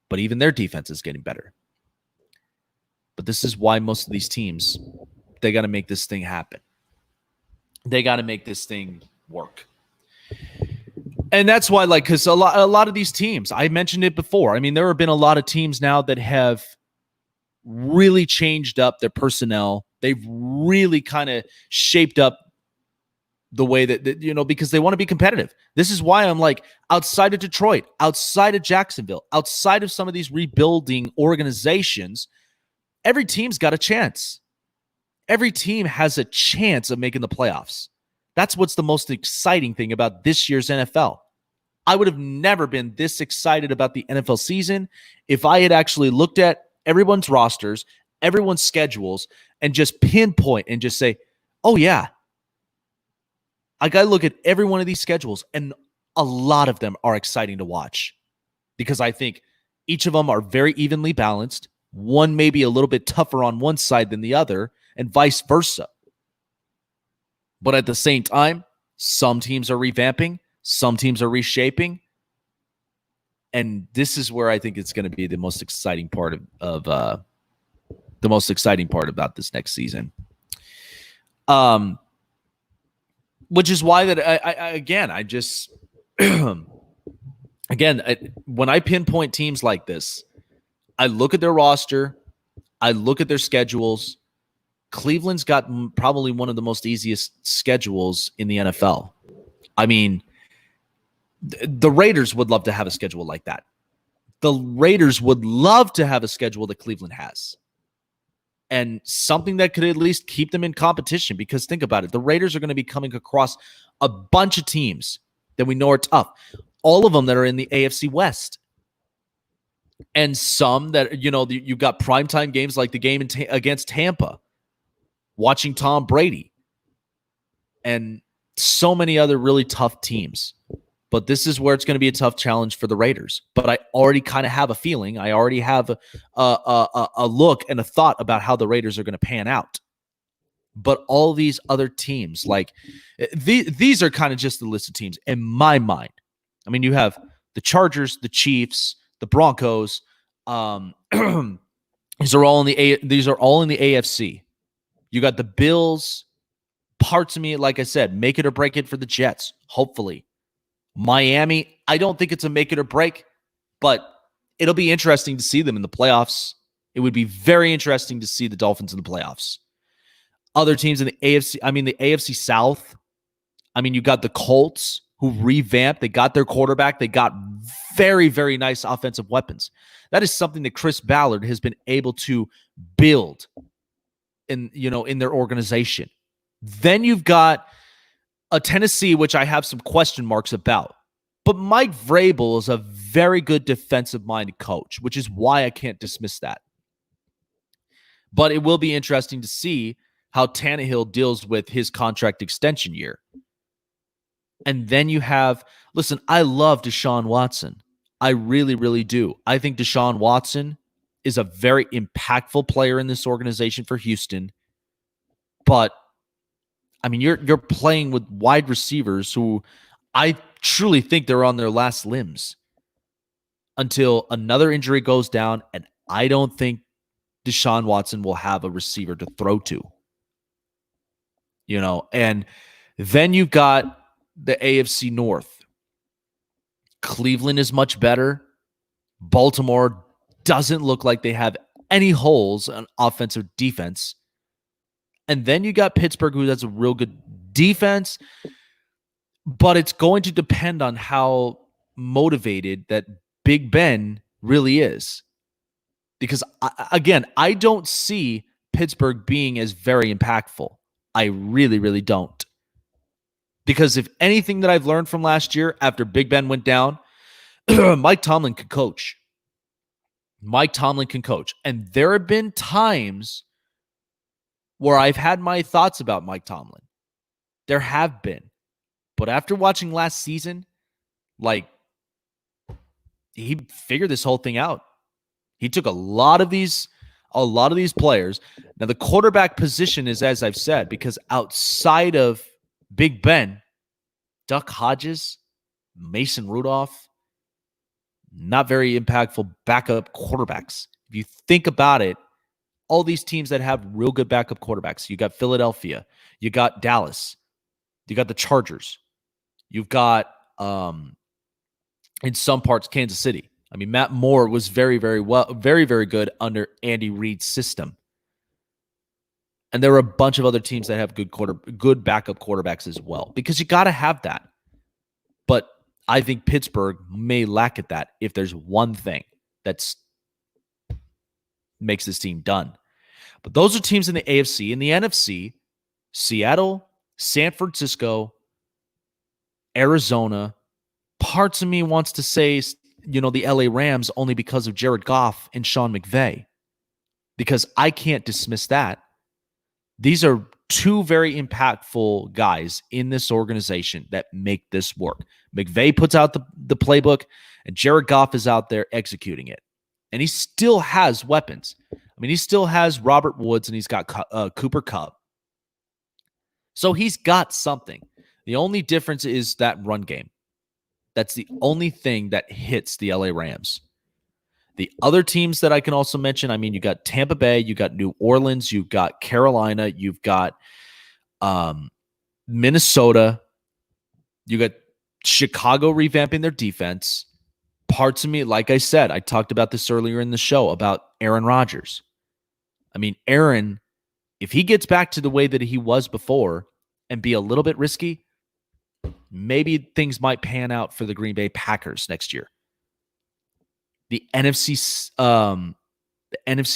but even their defense is getting better. But this is why most of these teams, they got to make this thing happen. They got to make this thing work. And that's why, because a lot of these teams, I mentioned it before. I mean, there have been a lot of teams now that have really changed up their personnel. They've really kind of shaped up the way that, because they want to be competitive. This is why I'm outside of Detroit, outside of Jacksonville, outside of some of these rebuilding organizations, every team's got a chance. Every team has a chance of making the playoffs. That's what's the most exciting thing about this year's NFL. I would have never been this excited about the NFL season if I had actually looked at everyone's rosters, everyone's schedules, and just pinpoint and just say, oh, yeah, I got to look at every one of these schedules, and a lot of them are exciting to watch because I think each of them are very evenly balanced. One may be a little bit tougher on one side than the other, and vice versa. But at the same time, some teams are revamping, some teams are reshaping, and this is where I think it's going to be the most exciting part of the most exciting part about this next season. Which is why that I just when I pinpoint teams like this, I look at their roster, I look at their schedules. Cleveland's got probably one of the most easiest schedules in the NFL. I mean, the Raiders would love to have a schedule like that. The Raiders would love to have a schedule that Cleveland has. And something that could at least keep them in competition. Because think about it. The Raiders are going to be coming across a bunch of teams that we know are tough. All of them that are in the AFC West. And some that, you've got primetime games like the game against Tampa. Watching Tom Brady. And so many other really tough teams. But this is where it's going to be a tough challenge for the Raiders. But I already kind of have a feeling. I already have a look and a thought about how the Raiders are going to pan out. But all these other teams, like these are kind of just the list of teams in my mind. I mean, you have the Chargers, the Chiefs, the Broncos. These are all in the AFC. You got the Bills. Parts of me, like I said, make it or break it for the Jets. Hopefully. Miami, I don't think it's a make it or break, but it'll be interesting to see them in the playoffs. It would be very interesting to see the Dolphins in the playoffs. Other teams in the AFC South, you got the Colts who revamped. They got their quarterback. They got very, very nice offensive weapons. That is something that Chris Ballard has been able to build in their organization. Then you've got a Tennessee, which I have some question marks about. But Mike Vrabel is a very good defensive-minded coach, which is why I can't dismiss that. But it will be interesting to see how Tannehill deals with his contract extension year. And then you have, listen, I love Deshaun Watson. I really, really do. I think Deshaun Watson is a very impactful player in this organization for Houston. But you're playing with wide receivers who I truly think they're on their last limbs until another injury goes down, and I don't think Deshaun Watson will have a receiver to throw to. And then you've got the AFC North. Cleveland is much better. Baltimore doesn't look like they have any holes on offensive defense. And then you got Pittsburgh, who has a real good defense. But it's going to depend on how motivated that Big Ben really is. Because, I don't see Pittsburgh being as very impactful. I really, really don't. Because if anything that I've learned from last year after Big Ben went down, Mike Tomlin can coach. Mike Tomlin can coach. And there have been times where I've had my thoughts about Mike Tomlin. There have been. But after watching last season, he figured this whole thing out. He took a lot of these players. Now, the quarterback position is, as I've said, because outside of Big Ben, Duck Hodges, Mason Rudolph, not very impactful backup quarterbacks. If you think about it, all these teams that have real good backup quarterbacks. You got Philadelphia. You got Dallas. You got the Chargers. You've got, in some parts, Kansas City. Matt Moore was very, very good under Andy Reid's system. And there are a bunch of other teams that have good backup quarterbacks as well, because you got to have that. But I think Pittsburgh may lack at that if there's one thing that's makes this team done. But those are teams in the AFC. In the NFC, Seattle, San Francisco, Arizona. Parts of me wants to say, the LA Rams only because of Jared Goff and Sean McVay, because I can't dismiss that. These are two very impactful guys in this organization that make this work. McVay puts out the playbook, and Jared Goff is out there executing it. And he still has weapons. I mean, he still has Robert Woods, and he's got Cooper Kupp. So he's got something. The only difference is that run game. That's the only thing that hits the LA Rams. The other teams that I can also mention, I mean, you got Tampa Bay, you got New Orleans, you've got Carolina, you've got Minnesota, you got Chicago revamping their defense. Parts of me, like I said, I talked about this earlier in the show about Aaron Rodgers. I mean, Aaron, if he gets back to the way that he was before and be a little bit risky, maybe things might pan out for the Green Bay Packers next year. The NFC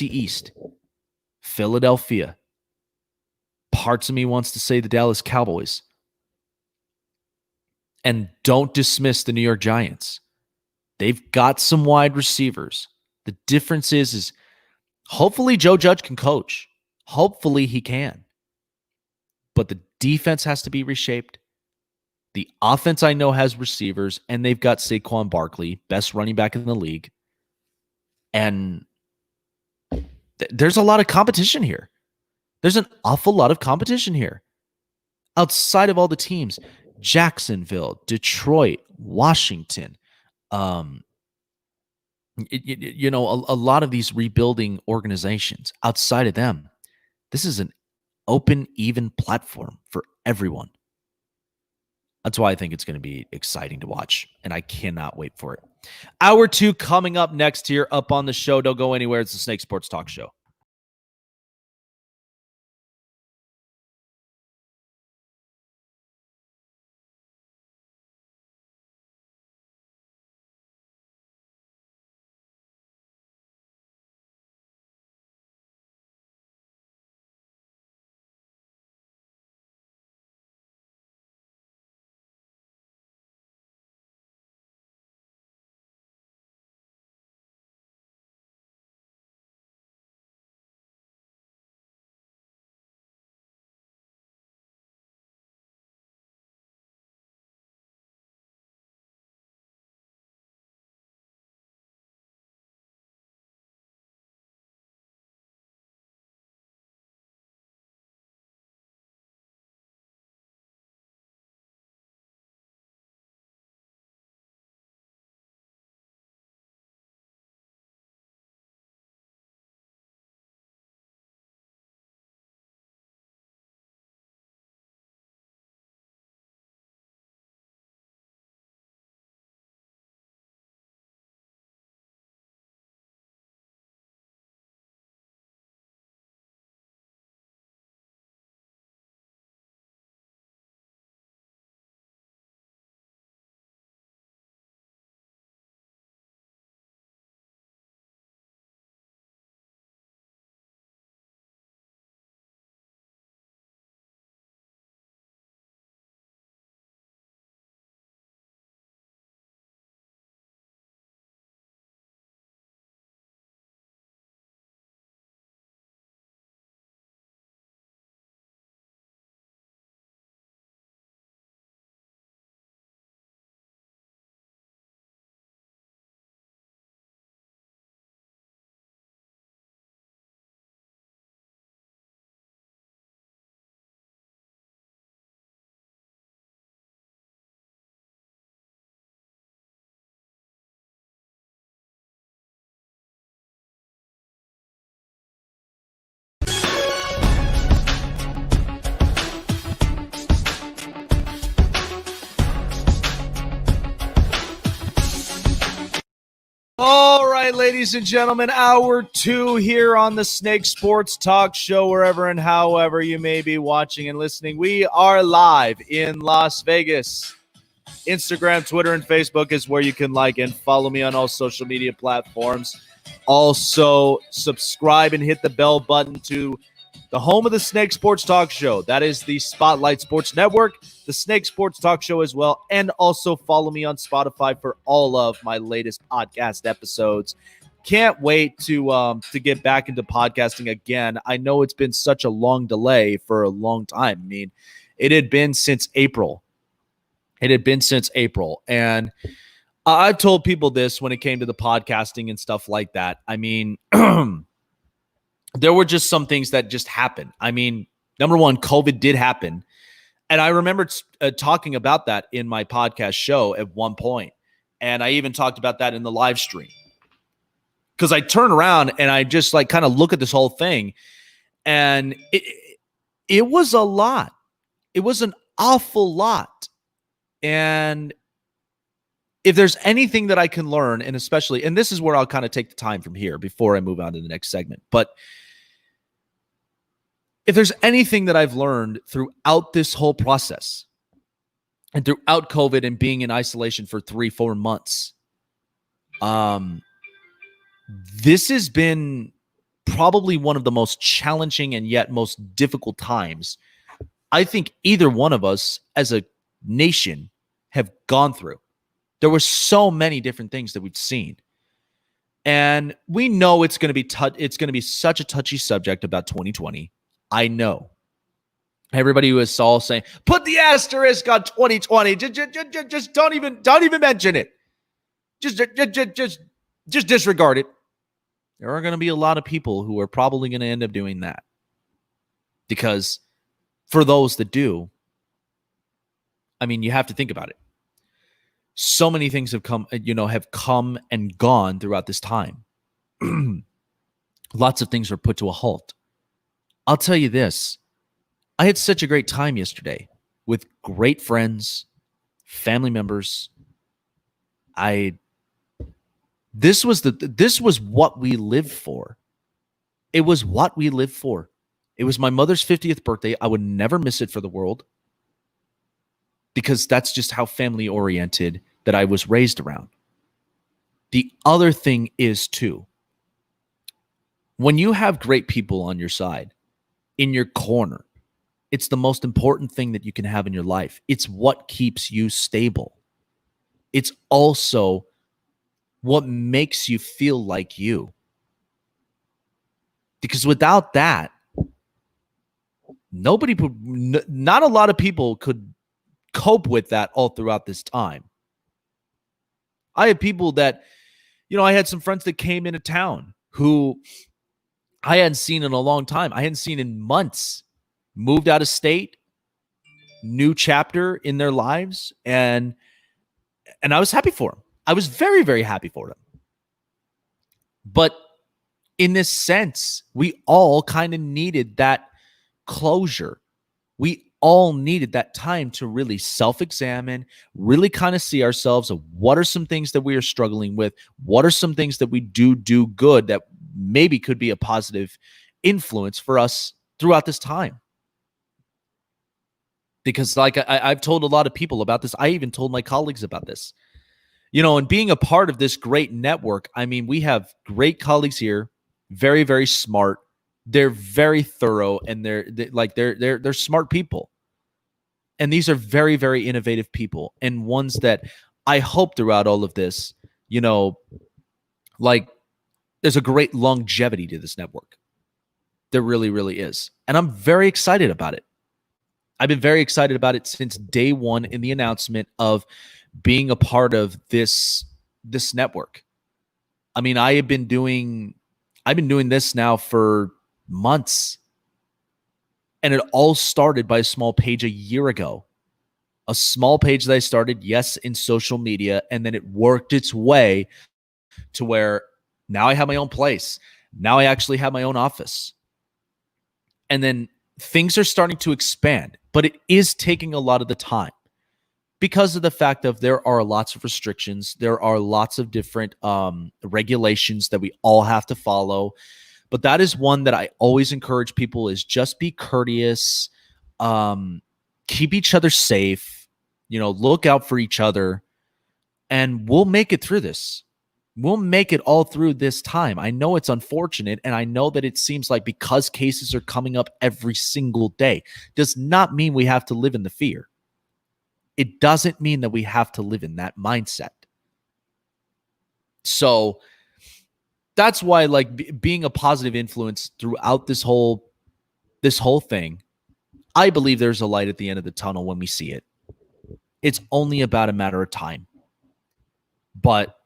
East, Philadelphia. Parts of me wants to say the Dallas Cowboys. And don't dismiss the New York Giants. They've got some wide receivers. The difference is hopefully Joe Judge can coach. Hopefully he can. But the defense has to be reshaped. The offense I know has receivers, and they've got Saquon Barkley, best running back in the league. And there's a lot of competition here. There's an awful lot of competition here. Outside of all the teams, Jacksonville, Detroit, Washington, a lot of these rebuilding organizations. Outside of them, this is an open, even platform for everyone. That's why I think it's going to be exciting to watch, and I cannot wait for it. Hour 2 coming up next here up on the show. Don't go anywhere. It's the Snake Sports Talk Show. All right, ladies and gentlemen, hour 2 here on the Snake Sports Talk Show, wherever and however you may be watching and listening. We are live in Las Vegas. Instagram, Twitter, and Facebook is where you can like and follow me on all social media platforms. Also, subscribe and hit the bell button to the home of the Snake Sports Talk Show. That is the Spotlight Sports Network, the Snake Sports Talk Show as well. And also follow me on Spotify for all of my latest podcast episodes. Can't wait to get back into podcasting again. I know it's been such a long delay for a long time. I mean, it had been since April. And I've told people this when it came to the podcasting and stuff like that. I mean, there were just some things that just happened. I mean, number one, COVID did happen. And I remember talking about that in my podcast show at one point. And I even talked about that in the live stream. Because I turn around and I just like kind of look at this whole thing. And it was a lot. It was an awful lot. And if there's anything that I can learn, and especially, and this is where I'll kind of take the time from here before I move on to the next segment. But if there's anything that I've learned throughout this whole process and throughout COVID and being in isolation for 3-4 months, this has been probably one of the most challenging and yet most difficult times I think either one of us as a nation have gone through. There were so many different things that we've seen. And we know it's going to be it's going to be such a touchy subject about 2020. I know. Everybody who is all saying, put the asterisk on 2020. Just don't even mention it. Just disregard it. There are going to be a lot of people who are probably going to end up doing that. Because for those that do, I mean, you have to think about it. So many things have come and gone throughout this time. Lots of things were put to a halt. I'll tell you this. I had such a great time yesterday with great friends, family members. This was what we lived for. It was what we lived for. It was my mother's 50th birthday. I would never miss it for the world because that's just how family oriented that I was raised around. The other thing is too, when you have great people on your side, in your corner, it's the most important thing that you can have in your life. It's what keeps you stable. It's also what makes you feel like you. Because without that, not a lot of people could cope with that all throughout this time. I had people that, I had some friends that came into town who I hadn't seen in a long time. I hadn't seen in months. Moved out of state, new chapter in their lives, and I was happy for them. I was very, very happy for them. But in this sense, we all kind of needed that closure. We all needed that time to really self-examine, really kind of see ourselves of what are some things that we are struggling with, what are some things that we do good that maybe could be a positive influence for us throughout this time. Because like I've told a lot of people about this. I even told my colleagues about this. And being a part of this great network, I mean, we have great colleagues here, very, very smart. They're very thorough, and they're smart people. And these are very, very innovative people, and ones that I hope throughout all of this, there's a great longevity to this network. There really, really is. And I'm very excited about it. I've been very excited about it since day one in the announcement of being a part of this network. I mean, I've been doing this now for months. And it all started by a small page a year ago. A small page that I started, yes, in social media, and then it worked its way to where now I have my own place. Now I actually have my own office. And then things are starting to expand, but it is taking a lot of the time because of the fact of there are lots of restrictions. There are lots of different regulations that we all have to follow. But that is one that I always encourage people is just be courteous, keep each other safe, look out for each other, and we'll make it through this. We'll make it all through this time. I know it's unfortunate, and I know that it seems like because cases are coming up every single day, does not mean we have to live in the fear. It doesn't mean that we have to live in that mindset. So that's why, like, being a positive influence throughout this whole thing, I believe there's a light at the end of the tunnel when we see it. It's only about a matter of time. But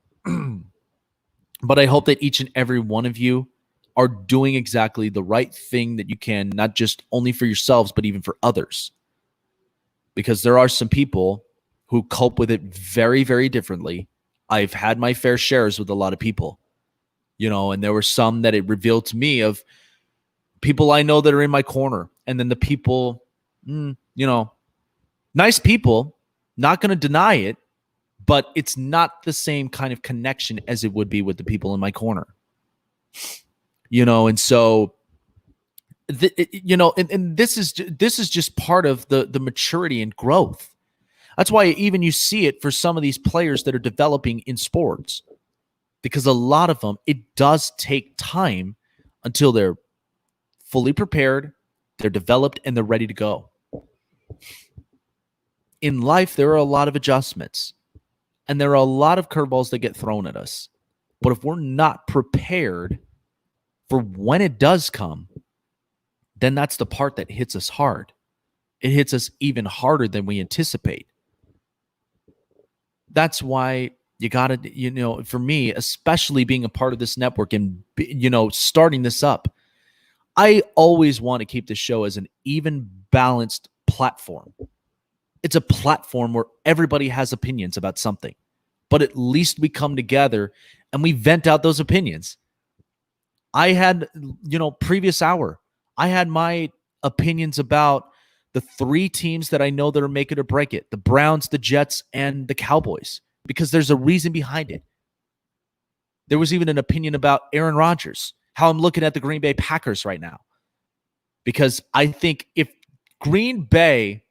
but I hope that each and every one of you are doing exactly the right thing that you can, not just only for yourselves, but even for others. Because there are some people who cope with it very, very differently. I've had my fair shares with a lot of people, and there were some that it revealed to me of people I know that are in my corner. And then the people, nice people, not going to deny it, but it's not the same kind of connection as it would be with the people in my corner. And so, and this is just part of the maturity and growth. That's why even you see it for some of these players that are developing in sports, because a lot of them, it does take time until they're fully prepared, they're developed, and they're ready to go. In life, there are a lot of adjustments, and there are a lot of curveballs that get thrown at us. But if we're not prepared for when it does come, then that's the part that hits us hard. It hits us even harder than we anticipate. That's why you got to, for me, especially being a part of this network and, starting this up, I always want to keep the show as an even balanced platform. It's a platform where everybody has opinions about something, but at least we come together and we vent out those opinions. I had, previous hour, I had my opinions about the three teams that I know that are make it or break it: the Browns, the Jets, and the Cowboys, because there's a reason behind it. There was even an opinion about Aaron Rodgers, how I'm looking at the Green Bay Packers right now, because I think if Green Bay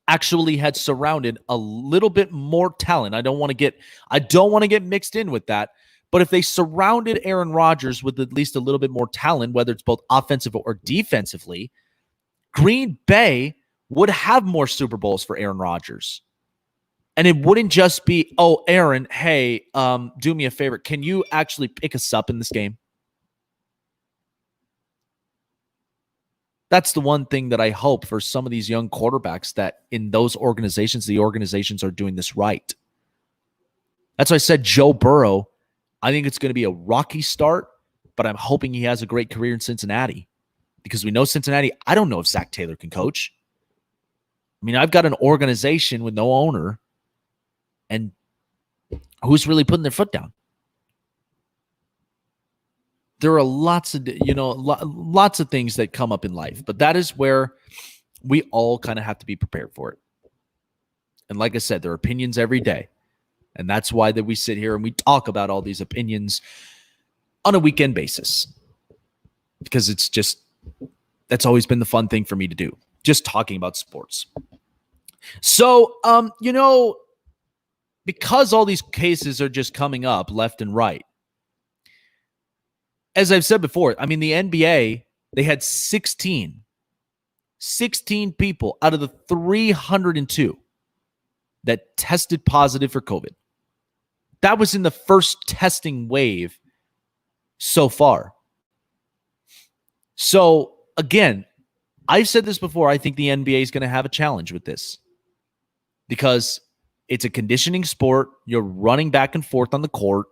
actually had surrounded a little bit more talent, I don't want to get mixed in with that, but if they surrounded Aaron Rodgers with at least a little bit more talent, whether it's both offensive or defensively, Green Bay would have more Super Bowls for Aaron Rodgers. And it wouldn't just be, oh, Aaron, hey, do me a favor. Can you actually pick us up in this game? That's the one thing that I hope for some of these young quarterbacks, that in those organizations, the organizations are doing this right. That's why I said Joe Burrow, I think it's going to be a rocky start, but I'm hoping he has a great career in Cincinnati, because we know Cincinnati, I don't know if Zach Taylor can coach. I mean, I've got an organization with no owner, and who's really putting their foot down? There are lots of things that come up in life, but that is where we all kind of have to be prepared for it. And like I said, there are opinions every day. And that's why that we sit here and we talk about all these opinions on a weekend basis, because that's always been the fun thing for me to do, just talking about sports. So, because all these cases are just coming up left and right, as I've said before, I mean, the NBA, they had 16 people out of the 302 that tested positive for COVID. That was in the first testing wave so far. So, again, I've said this before, I think the NBA is going to have a challenge with this, because it's a conditioning sport. You're running back and forth on the court.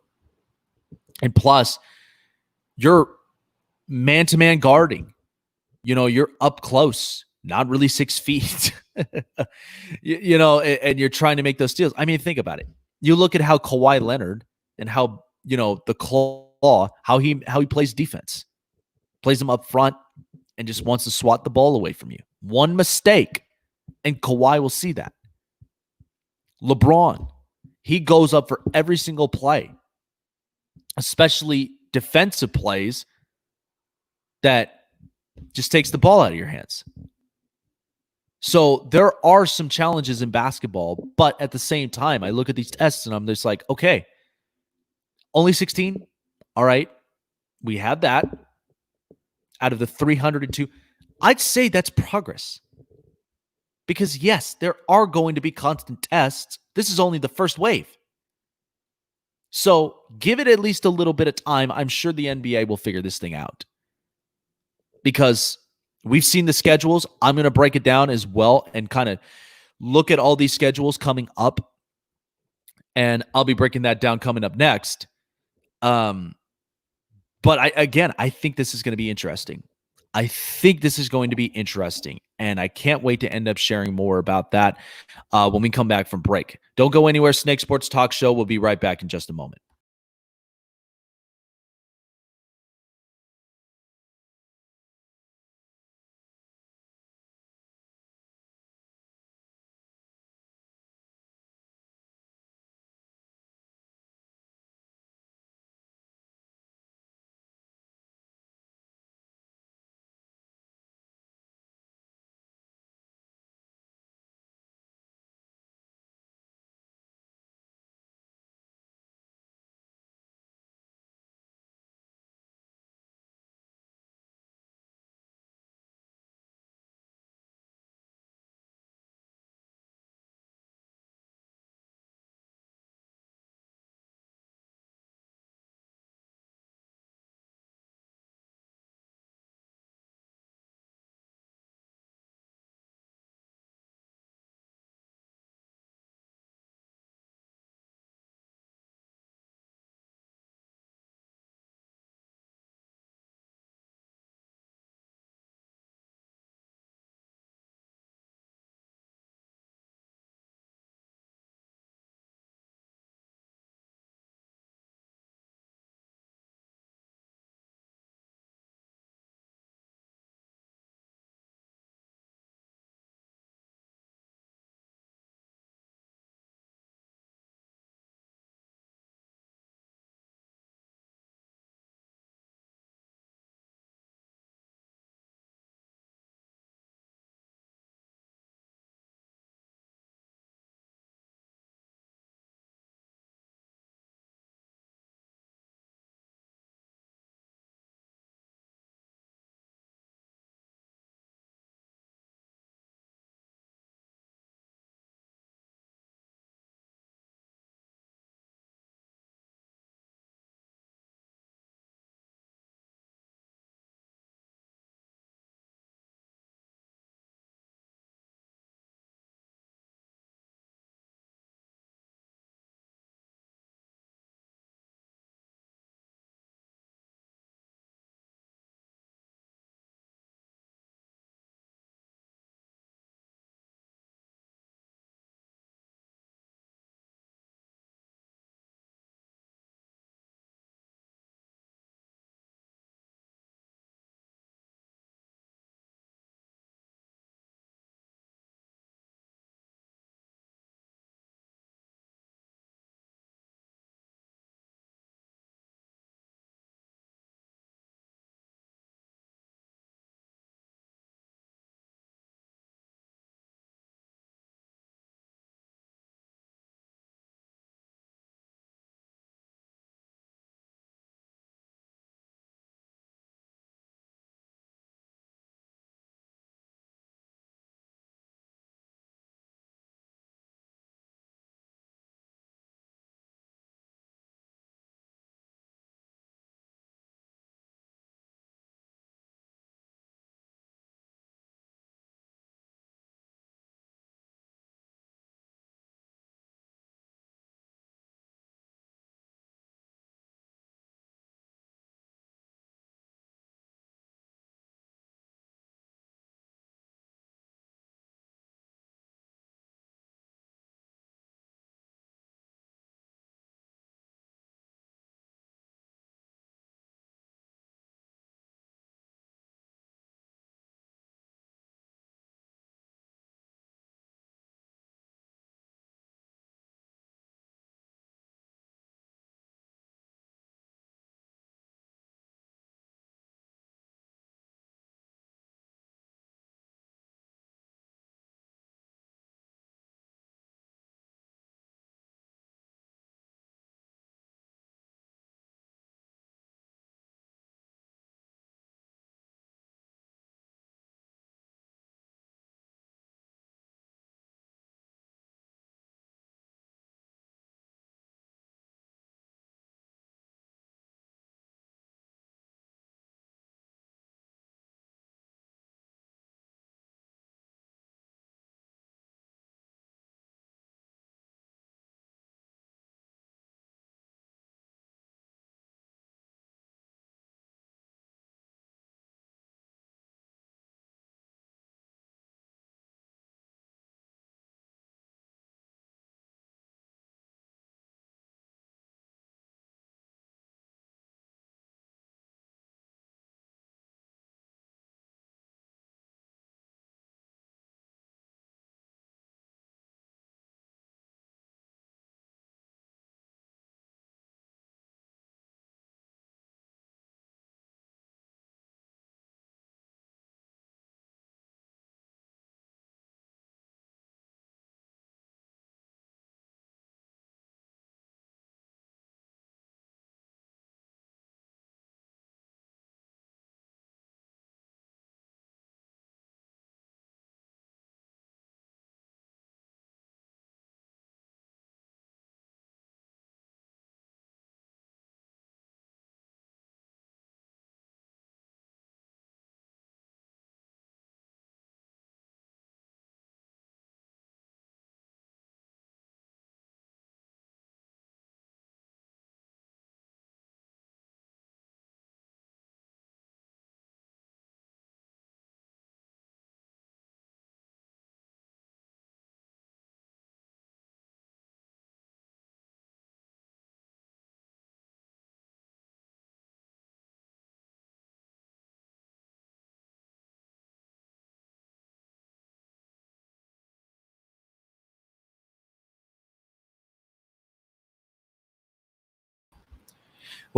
And plus, you're man-to-man guarding. You're up close, not really 6 feet. and you're trying to make those steals. I mean, think about it. You look at how Kawhi Leonard and how, the claw, how he plays defense. Plays them up front and just wants to swat the ball away from you. One mistake, and Kawhi will see that. LeBron, he goes up for every single play, especially defensive plays that just takes the ball out of your hands. So there are some challenges in basketball, but at the same time, I look at these tests and I'm just like, okay, Only 16? All right. We have that out of the 302. I'd say that's progress. Because, yes, there are going to be constant tests. This is only the first wave. So give it at least a little bit of time. I'm sure the NBA will figure this thing out. Because we've seen the schedules. I'm going to break it down as well and kind of look at all these schedules coming up. And I'll be breaking that down coming up next. But I think this is going to be interesting. I think this is going to be interesting. And I can't wait to end up sharing more about that when we come back from break. Don't go anywhere. Snake Sports Talk Show. We'll be right back in just a moment.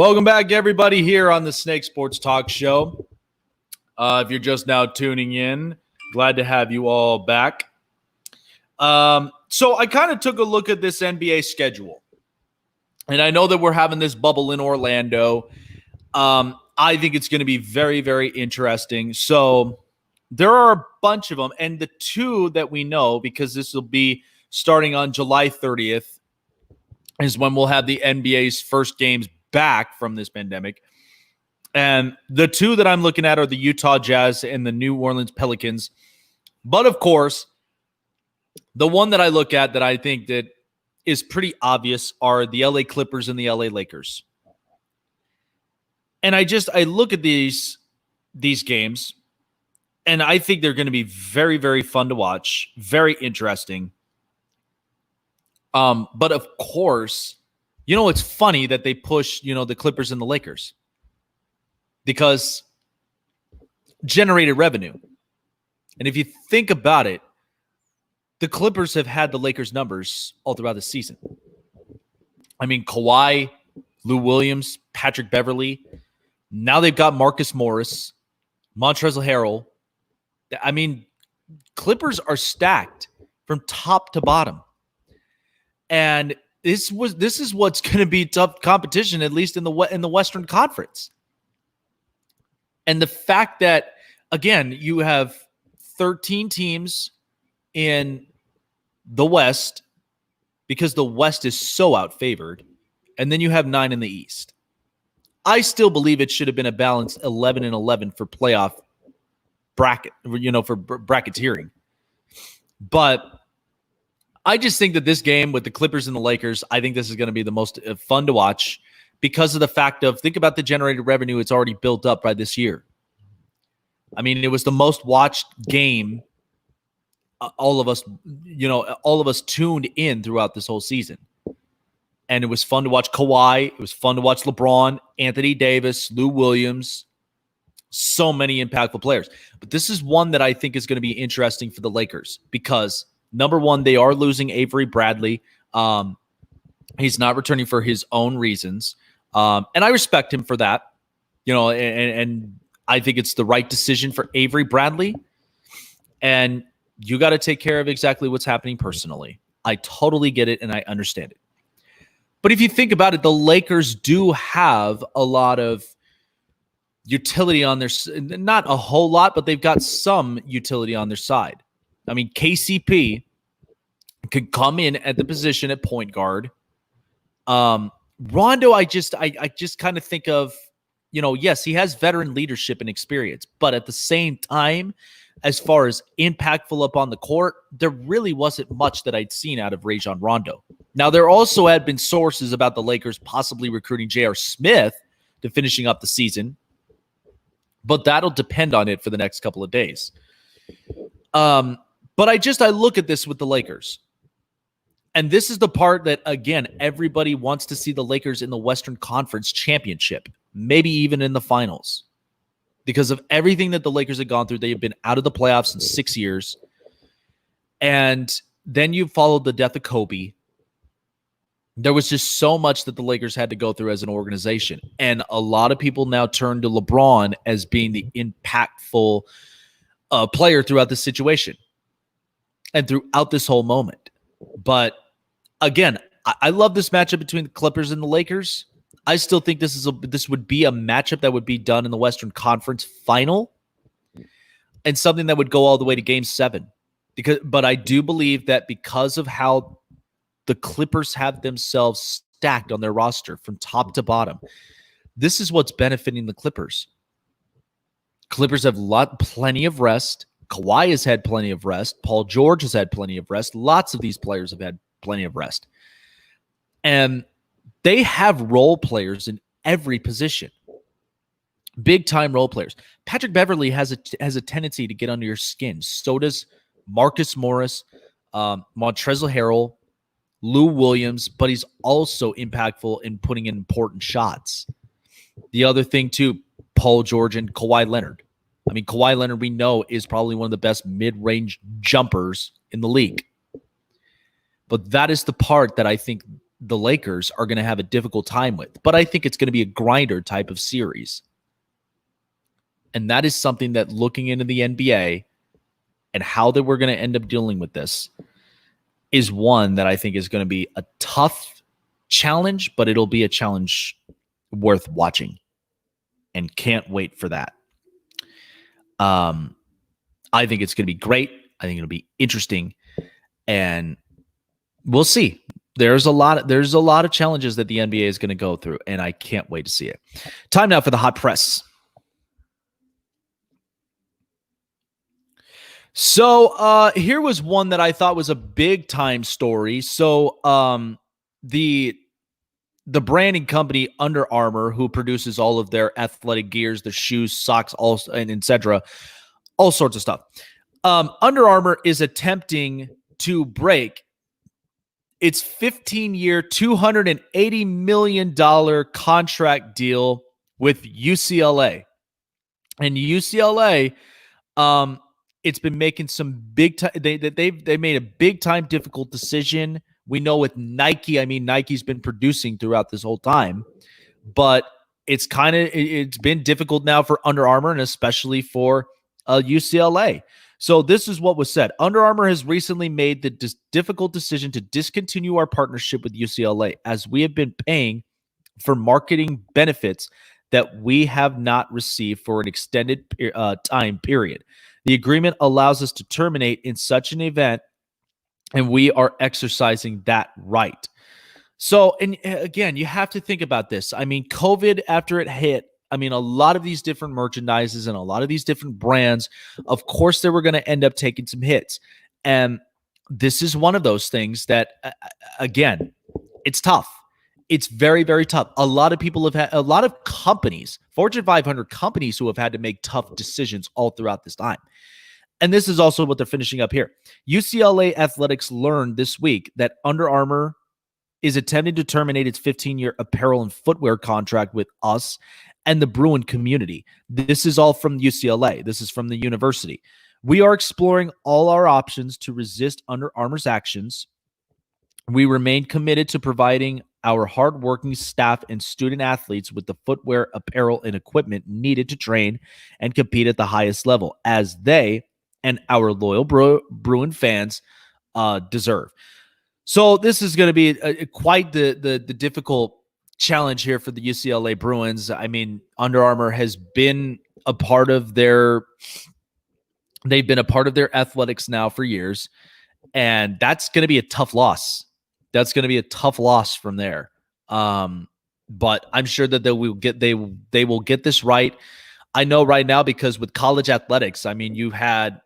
Welcome back, everybody, here on the Snake Sports Talk Show. If you're just now tuning in, glad to have you all back. So I kind of took a look at this NBA schedule, and I know that we're having this bubble in Orlando. I think it's going to be very, very interesting. So there are a bunch of them, and the two that we know, because this will be starting on July 30th, is when we'll have the NBA's first games back from this pandemic. And the two that I'm looking at are the Utah Jazz and the New Orleans Pelicans. But of course, the one that I look at that I think that is pretty obvious are the LA Clippers and the LA Lakers. And I look at these games, and I think they're going to be very, very fun to watch, very interesting. But of course, it's funny that they push, the Clippers and the Lakers because generated revenue. And if you think about it, the Clippers have had the Lakers numbers all throughout the season. I mean, Kawhi, Lou Williams, Patrick Beverley. Now they've got Marcus Morris, Montrezl Harrell. I mean, Clippers are stacked from top to bottom. And this is what's going to be tough competition, at least in the Western Conference. And the fact that, again, you have 13 teams in the West because the West is so outfavored, and then you have 9 in the East. I still believe it should have been a balanced 11-11 for playoff bracket, for bracketeering. But I just think that this game with the Clippers and the Lakers, I think this is going to be the most fun to watch because of the fact of, think about the generated revenue it's already built up by this year. I mean, it was the most watched game all of us tuned in throughout this whole season. And it was fun to watch Kawhi. It was fun to watch LeBron, Anthony Davis, Lou Williams. So many impactful players. But this is one that I think is going to be interesting for the Lakers because, number one, they are losing Avery Bradley. He's not returning for his own reasons. And I respect him for that. And I think it's the right decision for Avery Bradley. And you got to take care of exactly what's happening personally. I totally get it, and I understand it. But if you think about it, the Lakers do have a lot of utility on their – not a whole lot, but they've got some utility on their side. I mean, KCP could come in at the position at point guard. Rondo, I just kind of think of, yes, he has veteran leadership and experience, but at the same time, as far as impactful up on the court, there really wasn't much that I'd seen out of Rajon Rondo. Now, there also had been sources about the Lakers possibly recruiting J.R. Smith to finishing up the season, but that'll depend on it for the next couple of days. But I look at this with the Lakers. And this is the part that, again, everybody wants to see the Lakers in the Western Conference Championship, maybe even in the finals. Because of everything that the Lakers have gone through, they have been out of the playoffs in 6 years. And then you followed the death of Kobe. There was just so much that the Lakers had to go through as an organization. And a lot of people now turn to LeBron as being the impactful player throughout this situation and throughout this whole moment. But again, I love this matchup between the Clippers and the Lakers. I still think this would be a matchup that would be done in the Western Conference Final and something that would go all the way to Game 7. But I do believe that because of how the Clippers have themselves stacked on their roster from top to bottom, this is what's benefiting the Clippers. Clippers have plenty of rest. Kawhi has had plenty of rest. Paul George has had plenty of rest. Lots of these players have had plenty of rest. And they have role players in every position. Big-time role players. Patrick Beverley has a tendency to get under your skin. So does Marcus Morris, Montrezl Harrell, Lou Williams, but he's also impactful in putting in important shots. The other thing, too, Paul George and Kawhi Leonard. I mean, Kawhi Leonard, we know, is probably one of the best mid-range jumpers in the league. But that is the part that I think the Lakers are going to have a difficult time with. But I think it's going to be a grinder type of series. And that is something that, looking into the NBA and how that we're going to end up dealing with this, is one that I think is going to be a tough challenge, but it'll be a challenge worth watching, and can't wait for that. I think it's going to be great. I think it'll be interesting, and we'll see. There's a lot of challenges that the NBA is going to go through, and I can't wait to see it. Time now for the hot press. So here was one that I thought was a big time story. So the branding company Under Armour, who produces all of their athletic gears, their shoes, socks, and etc., all sorts of stuff. Under Armour is attempting to break its 15-year, $280 million contract deal with UCLA. And UCLA, it's been making some big time. They made a big time difficult decision. We know with Nike, I mean, Nike's been producing throughout this whole time, but it's been difficult now for Under Armour, and especially for UCLA. So this is what was said. Under Armour has recently made the difficult decision to discontinue our partnership with UCLA, as we have been paying for marketing benefits that we have not received for an extended time period. The agreement allows us to terminate in such an event, and we are exercising that right. So, and again, you have to think about this. I mean, COVID, after it hit, I mean, a lot of these different merchandises and a lot of these different brands, of course, they were going to end up taking some hits. And this is one of those things that, again, it's tough. It's very, very tough. A lot of people have had, a lot of companies, Fortune 500 companies, who have had to make tough decisions all throughout this time. And this is also what they're finishing up here. UCLA Athletics learned this week that Under Armour is attempting to terminate its 15-year apparel and footwear contract with us and the Bruin community. This is all from UCLA. This is from the university. We are exploring all our options to resist Under Armour's actions. We remain committed to providing our hardworking staff and student athletes with the footwear, apparel, and equipment needed to train and compete at the highest level, as they and our loyal Bruin fans deserve. So this is going to be quite the difficult challenge here for the UCLA Bruins. I mean, Under Armour has been a part of they've been a part of their athletics now for years, and that's going to be a tough loss. That's going to be a tough loss from there. But I'm sure that they will get this right. I know right now, because with college athletics, I mean, you had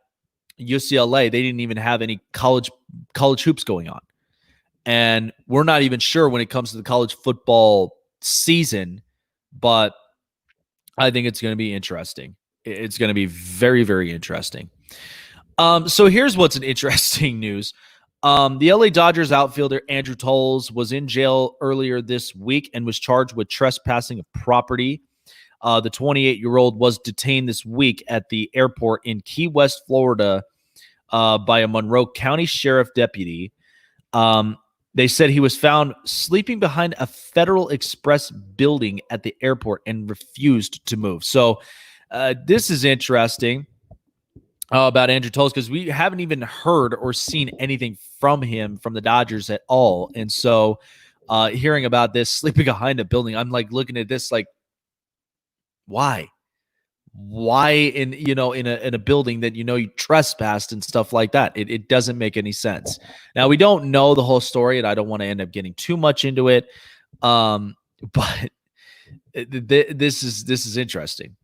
UCLA, they didn't even have any college hoops going on. And we're not even sure when it comes to the college football season, but I think it's going to be interesting. It's going to be very, very interesting. So here's what's an interesting news. The LA Dodgers outfielder Andrew Toles was in jail earlier this week and was charged with trespassing of property. The 28-year-old was detained this week at the airport in Key West, Florida, by a Monroe County Sheriff deputy. They said he was found sleeping behind a Federal Express building at the airport and refused to move. So this is interesting about Andrew Toles, because we haven't even heard or seen anything from him, from the Dodgers, at all. And so hearing about this, sleeping behind a building, I'm like looking at this like, why in a building that you trespassed and stuff like that? It doesn't make any sense. Now, we don't know the whole story, and I don't want to end up getting too much into it. But this is interesting.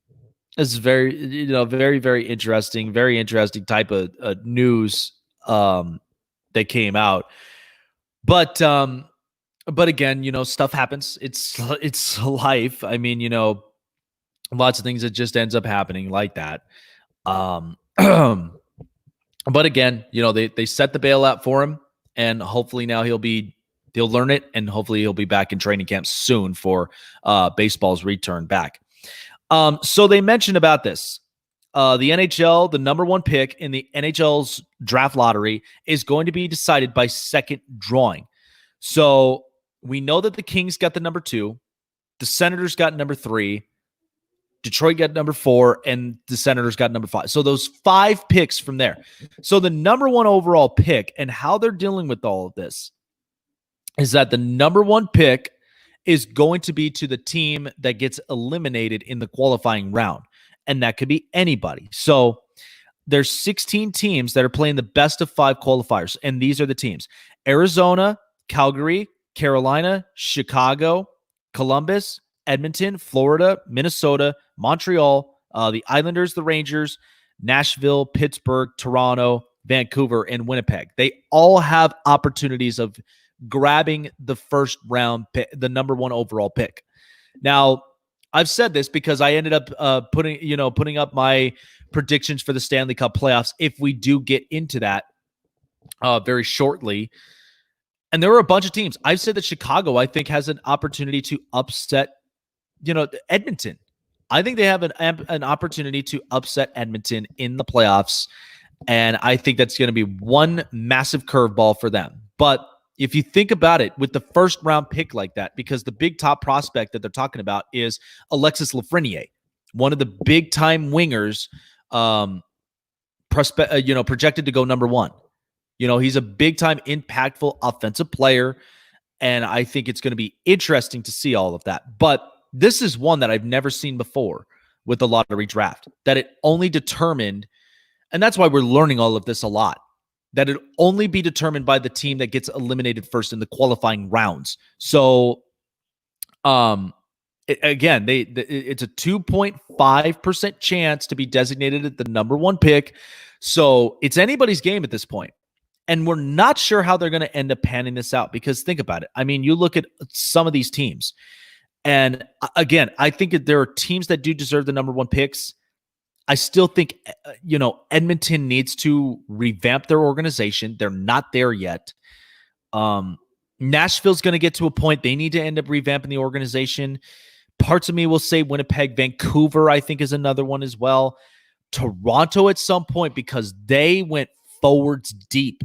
This is very, very, very interesting type of news that came out. But again, stuff happens. It's life. I mean, lots of things that just ends up happening like that. But again, they set the bailout for him, and hopefully now he'll learn it, and hopefully he'll be back in training camp soon for baseball's return back. So they mentioned about this. The NHL, the number one pick in the NHL's draft lottery, is going to be decided by second drawing. So We know that the Kings got the number 2, the Senators got number 3, Detroit got number 4, and the Senators got number 5. So those 5 picks from there. So the number 1 overall pick and how they're dealing with all of this is that the number 1 pick is going to be to the team that gets eliminated in the qualifying round. And that could be anybody. So there's 16 teams that are playing the best of 5 qualifiers. And these are the teams: Arizona, Calgary, Carolina, Chicago, Columbus, Edmonton, Florida, Minnesota, Montreal, the Islanders, the Rangers, Nashville, Pittsburgh, Toronto, Vancouver, and Winnipeg. They all have opportunities of grabbing the first round pick, the number 1 overall pick. Now, I've said this because I ended up putting up my predictions for the Stanley Cup playoffs if we do get into that very shortly. And there were a bunch of teams. I've said that Chicago, I think, has an opportunity to upset, Edmonton. I think they have an opportunity to upset Edmonton in the playoffs. And I think that's going to be one massive curveball for them. But if you think about it, with the first round pick like that, because the big top prospect that they're talking about is Alexis Lafreniere, one of the big time wingers, projected to go number 1. He's a big time impactful offensive player, and I think it's going to be interesting to see all of that. But this is one that I've never seen before with the lottery draft, that it only determined, and that's why we're learning all of this a lot, that it only be determined by the team that gets eliminated first in the qualifying rounds. So, it's a 2.5% chance to be designated at the number 1 pick. So it's anybody's game at this point. And we're not sure how they're going to end up panning this out, because think about it. I mean, you look at some of these teams, and again, I think that there are teams that do deserve the number 1 picks. I still think, Edmonton needs to revamp their organization. They're not there yet. Nashville's going to get to a point they need to end up revamping the organization. Parts of me will say Winnipeg. Vancouver, I think, is another one as well. Toronto at some point, because they went forwards deep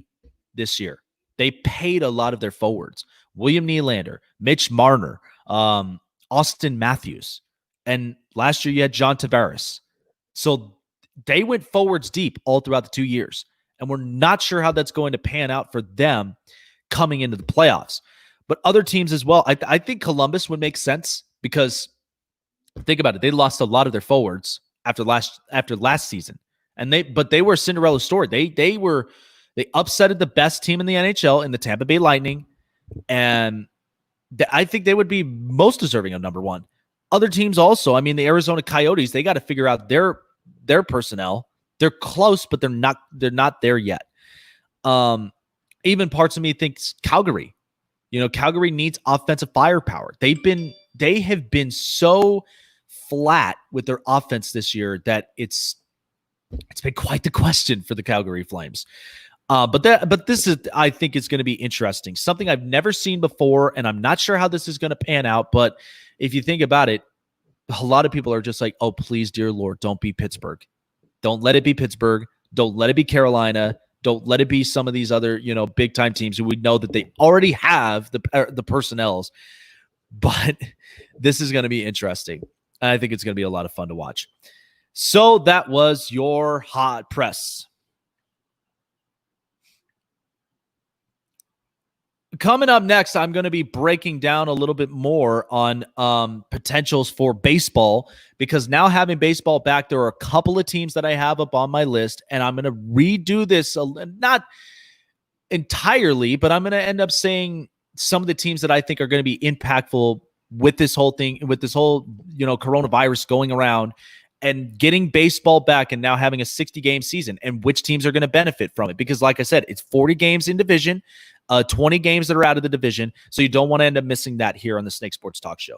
this year. They paid a lot of their forwards. William Nylander, Mitch Marner, Austin Matthews. And last year you had John Tavares. So they went forwards deep all throughout the 2 years. And we're not sure how that's going to pan out for them coming into the playoffs. But other teams as well. I think Columbus would make sense, because think about it. They lost a lot of their forwards after last season. And they were a Cinderella story. They upsetted the best team in the NHL in the Tampa Bay Lightning. And I think they would be most deserving of number 1. Other teams also, I mean, the Arizona Coyotes, they got to figure out their personnel. They're close, but they're not there yet. Even parts of me thinks Calgary. Calgary needs offensive firepower. They have been so flat with their offense this year that it's been quite the question for the Calgary Flames. But this is, I think, is going to be interesting. Something I've never seen before, and I'm not sure how this is going to pan out. But if you think about it, a lot of people are just like, "Oh, please, dear Lord, don't be Pittsburgh. Don't let it be Pittsburgh. Don't let it be Carolina. Don't let it be some of these other, big time teams who we know that they already have the personnels." But this is going to be interesting. I think it's going to be a lot of fun to watch. So that was your hot press. Coming up next, I'm going to be breaking down a little bit more on potentials for baseball, because now having baseball back, there are a couple of teams that I have up on my list, and I'm going to redo this, not entirely, but I'm going to end up saying some of the teams that I think are going to be impactful with this whole thing, with this whole, coronavirus going around, and getting baseball back and now having a 60-game season, and which teams are going to benefit from it. Because like I said, it's 40 games in division, 20 games that are out of the division. So you don't want to end up missing that here on the Snake Sports Talk Show.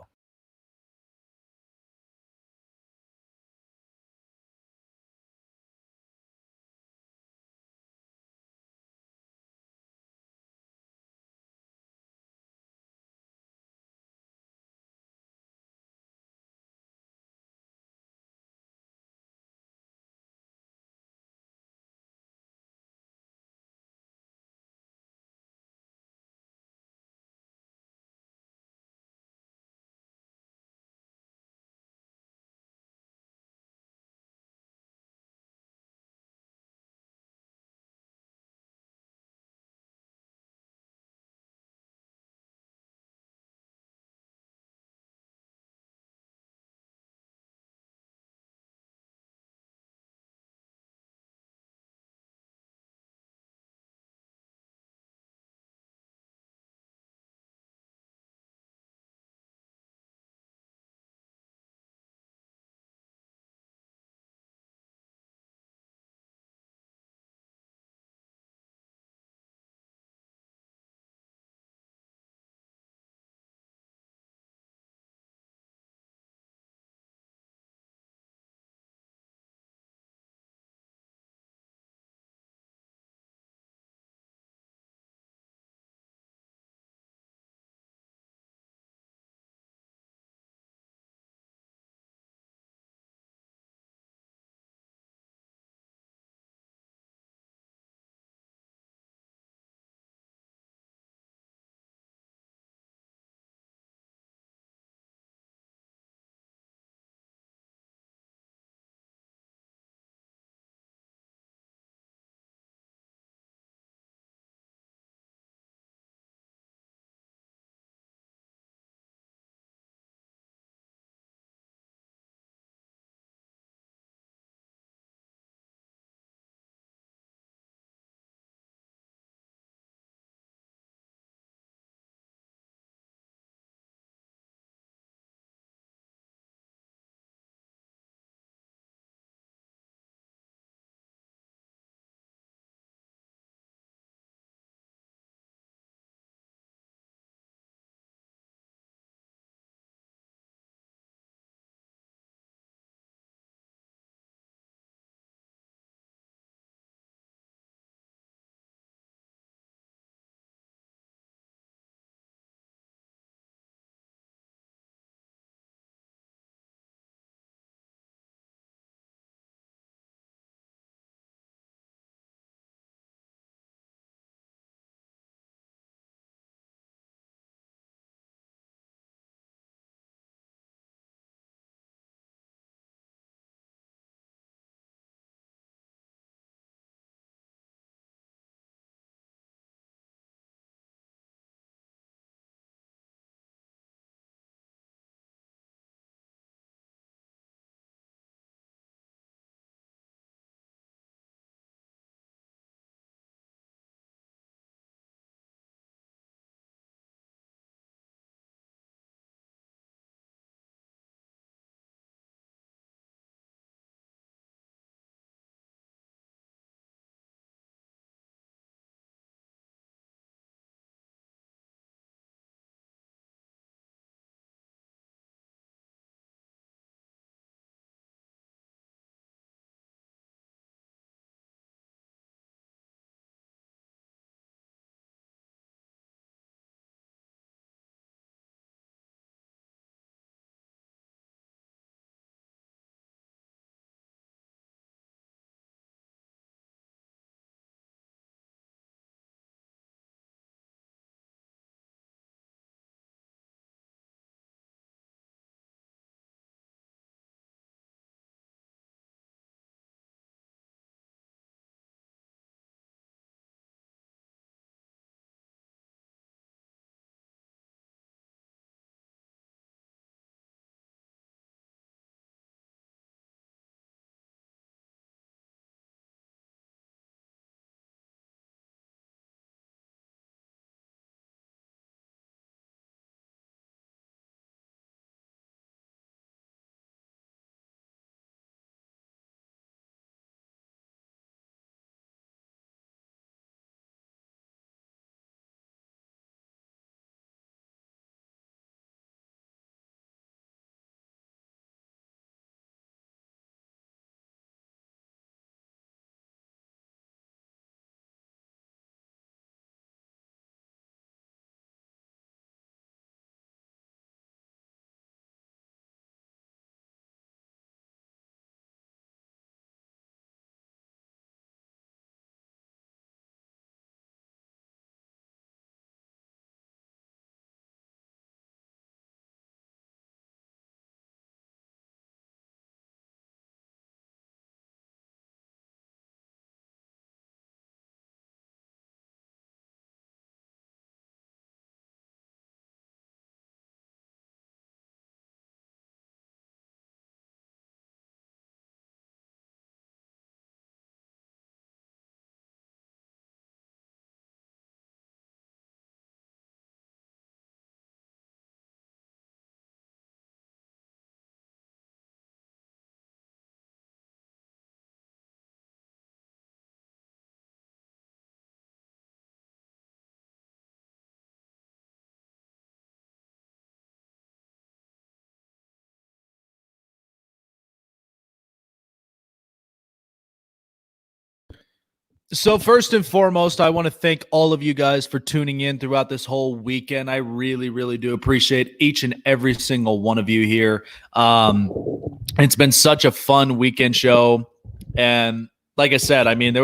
So first and foremost, I want to thank all of you guys for tuning in throughout this whole weekend. I really, really do appreciate each and every single one of you here. It's been such a fun weekend show, and like I said, I mean,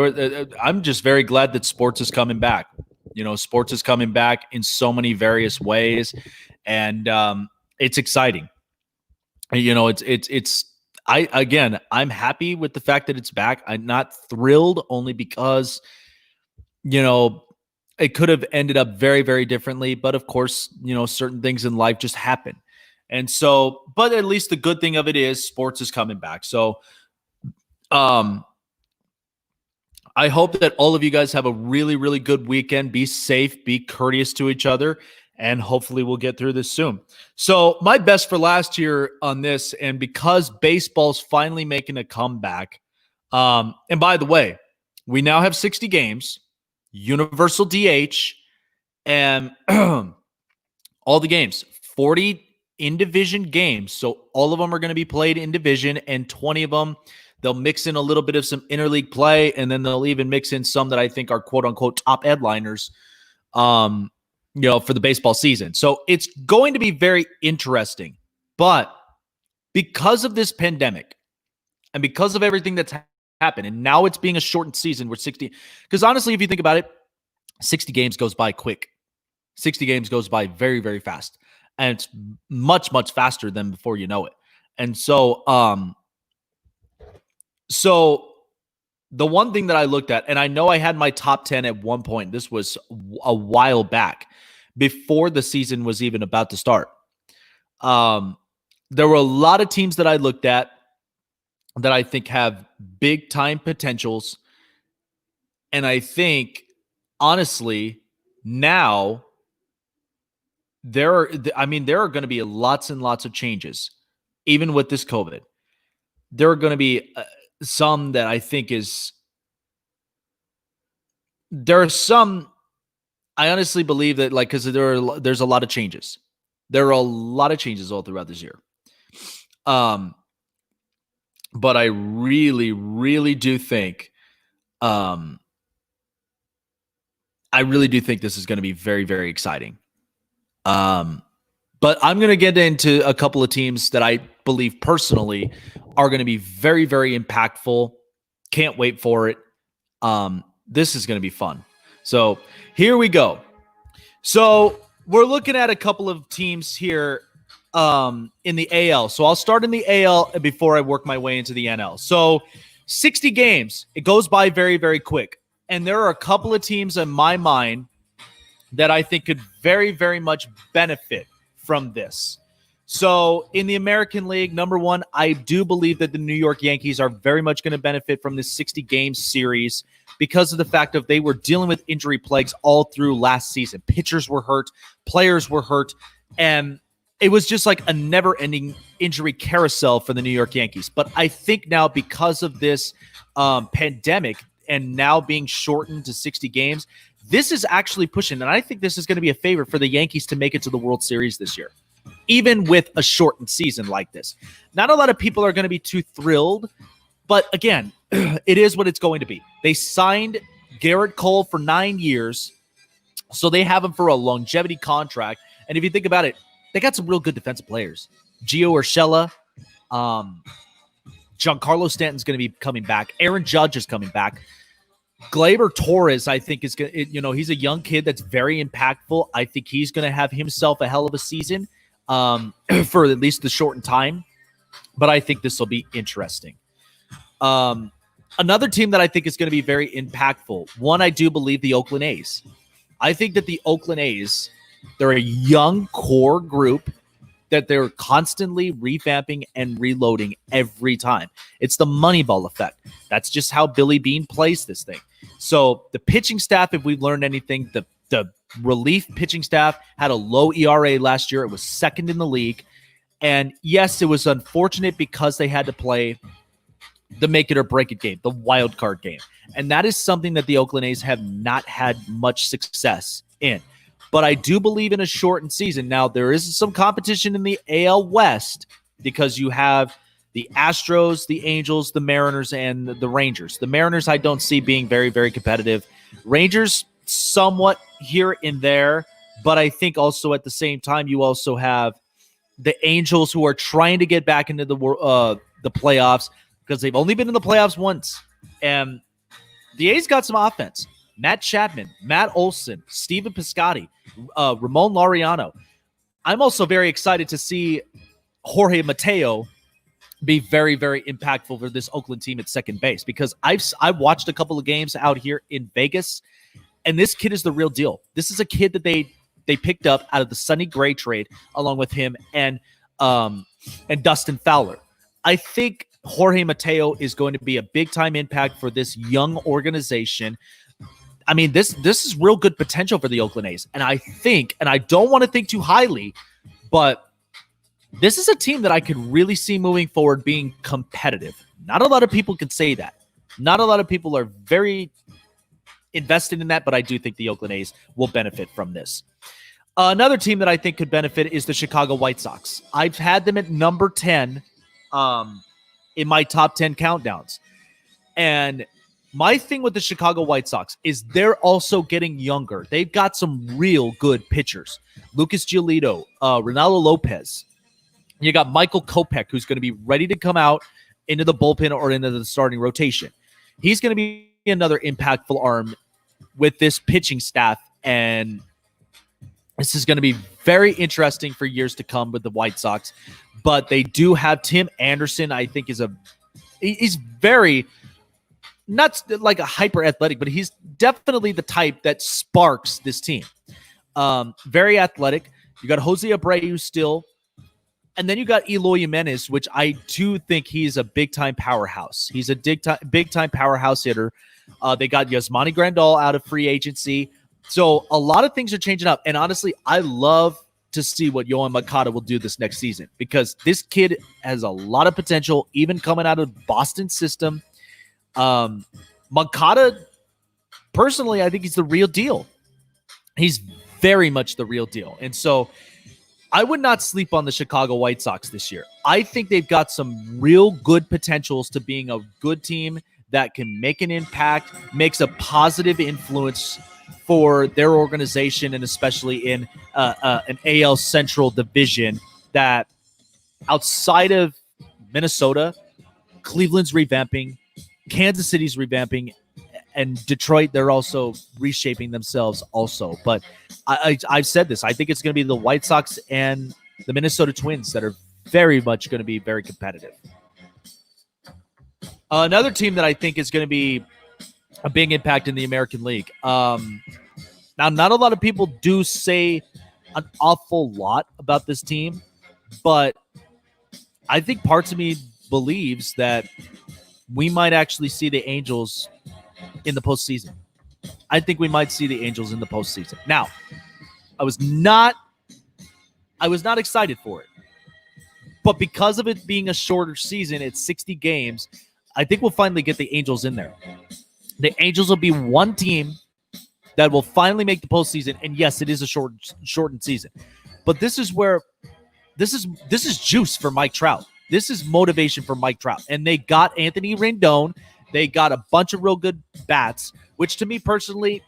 I'm just very glad that sports is coming back. Sports is coming back in so many various ways, and it's exciting. I'm happy with the fact that it's back. I'm not thrilled only because, it could have ended up very, very differently. But of course, certain things in life just happen. And so, but at least the good thing of it is sports is coming back. So, I hope that all of you guys have a really, really good weekend. Be safe, be courteous to each other, and hopefully we'll get through this soon. So my best for last year on this, and because baseball's finally making a comeback, and by the way, we now have 60 games, universal DH, and all the games, 40 in-division games. So all of them are going to be played in division, and 20 of them, they'll mix in a little bit of some interleague play, and then they'll even mix in some that I think are quote-unquote top headliners, for the baseball season. So it's going to be very interesting. But because of this pandemic and because of everything that's happened, and now it's being a shortened season with 60, because honestly, if you think about it, 60 games goes by quick. 60 games goes by very, very fast. And it's much, much faster than before you know it. And so, the one thing that I looked at, and I know I had my top 10 at one point, this was a while back, before the season was even about to start. There were a lot of teams that I looked at that I think have big time potentials. And I think, honestly, now there are going to be lots and lots of changes, even with this COVID. There are going to be some that I think there are some, I honestly believe that, because there's a lot of changes. There are a lot of changes all throughout this year. But I really, really do think, this is going to be very, very exciting. But I'm going to get into a couple of teams that I believe personally are going to be very, very impactful. Can't wait for it. This is going to be fun. So here we go. So we're looking at a couple of teams here in the AL. So I'll start in the AL before I work my way into the NL. So 60 games, it goes by very, very quick. And there are a couple of teams in my mind that I think could very, very much benefit from this. So in the American League, number one, I do believe that the New York Yankees are very much going to benefit from this 60-game series because of the fact that they were dealing with injury plagues all through last season. Pitchers were hurt, players were hurt, and it was just like a never-ending injury carousel for the New York Yankees. But I think now, because of this pandemic and now being shortened to 60 games, this is actually pushing, and I think this is going to be a favor for the Yankees to make it to the World Series this year, even with a shortened season like this. Not a lot of people are going to be too thrilled, but again, it is what it's going to be. They signed Garrett Cole for 9 years, so they have him for a longevity contract. And if you think about it, they got some real good defensive players. Gio Urshela, Giancarlo Stanton's going to be coming back. Aaron Judge is coming back. Gleyber Torres, I think, is he's a young kid that's very impactful. I think he's going to have himself a hell of a season for at least the shortened time. But I think this will be interesting. Another team that I think is going to be very impactful, one, I do believe the Oakland A's. I think that the Oakland A's, they're a young core group that they're constantly revamping and reloading every time. It's the Moneyball effect. That's just how Billy Beane plays this thing. So the pitching staff, if we've learned anything, the relief pitching staff had a low ERA last year. It was second in the league. And yes, it was unfortunate because they had to play the make it or break it game, the wild card game. And that is something that the Oakland A's have not had much success in. But I do believe in a shortened season. Now, there is some competition in the AL West because you have the Astros, the Angels, the Mariners, and the Rangers. The Mariners I don't see being very, very competitive. Rangers somewhat here and there, but I think also at the same time you also have the Angels who are trying to get back into the playoffs because they've only been in the playoffs once. And the A's got some offense. Matt Chapman, Matt Olson, Steven Piscotty, Ramon Laureano. I'm also very excited to see Jorge Mateo be very, very impactful for this Oakland team at second base because I've watched a couple of games out here in Vegas, and this kid is the real deal. This is a kid that they picked up out of the Sonny Gray trade along with him and Dustin Fowler. I think Jorge Mateo is going to be a big-time impact for this young organization. I mean, this is real good potential for the Oakland A's. And I think, and I don't want to think too highly, but this is a team that I could really see moving forward being competitive. Not a lot of people can say that. Not a lot of people are very invested in that, but I do think the Oakland A's will benefit from this. Another team that I think could benefit is the Chicago White Sox. I've had them at number 10 in my top 10 countdowns. And my thing with the Chicago White Sox is they're also getting younger. They've got some real good pitchers. Lucas Giolito, Ronaldo Lopez. You got Michael Kopech, who's going to be ready to come out into the bullpen or into the starting rotation. He's going to be another impactful arm with this pitching staff, and this is going to be very interesting for years to come with the White Sox. But they do have Tim Anderson, I think he's very, not like a hyper athletic, but he's definitely the type that sparks this team. Very athletic. You got Jose Abreu still. And then you got Eloy Jimenez, which I do think he's a big-time powerhouse. He's a big-time powerhouse hitter. They got Yasmani Grandal out of free agency. So a lot of things are changing up. And honestly, I love to see what Yohan Moncada will do this next season because this kid has a lot of potential, even coming out of Boston's system. Moncada, personally, I think he's the real deal. He's very much the real deal. And so I would not sleep on the Chicago White Sox this year. I think they've got some real good potentials to being a good team that can make an impact, makes a positive influence for their organization, and especially in an AL Central division that outside of Minnesota, Cleveland's revamping, Kansas City's revamping, and Detroit, they're also reshaping themselves also. But I've said this. I think it's going to be the White Sox and the Minnesota Twins that are very much going to be very competitive. Another team that I think is going to be a big impact in the American League. Now, not a lot of people do say an awful lot about this team, but I think parts of me believes that we might actually see the Angels in the postseason. I think we might see the Angels in the postseason. Now, I was not excited for it. But because of it being a shorter season, it's 60 games, I think we'll finally get the Angels in there. The Angels will be one team that will finally make the postseason. And yes, it is a shortened season. But this is where this is juice for Mike Trout. This is motivation for Mike Trout. And they got Anthony Rendon. They got a bunch of real good bats, which to me personally,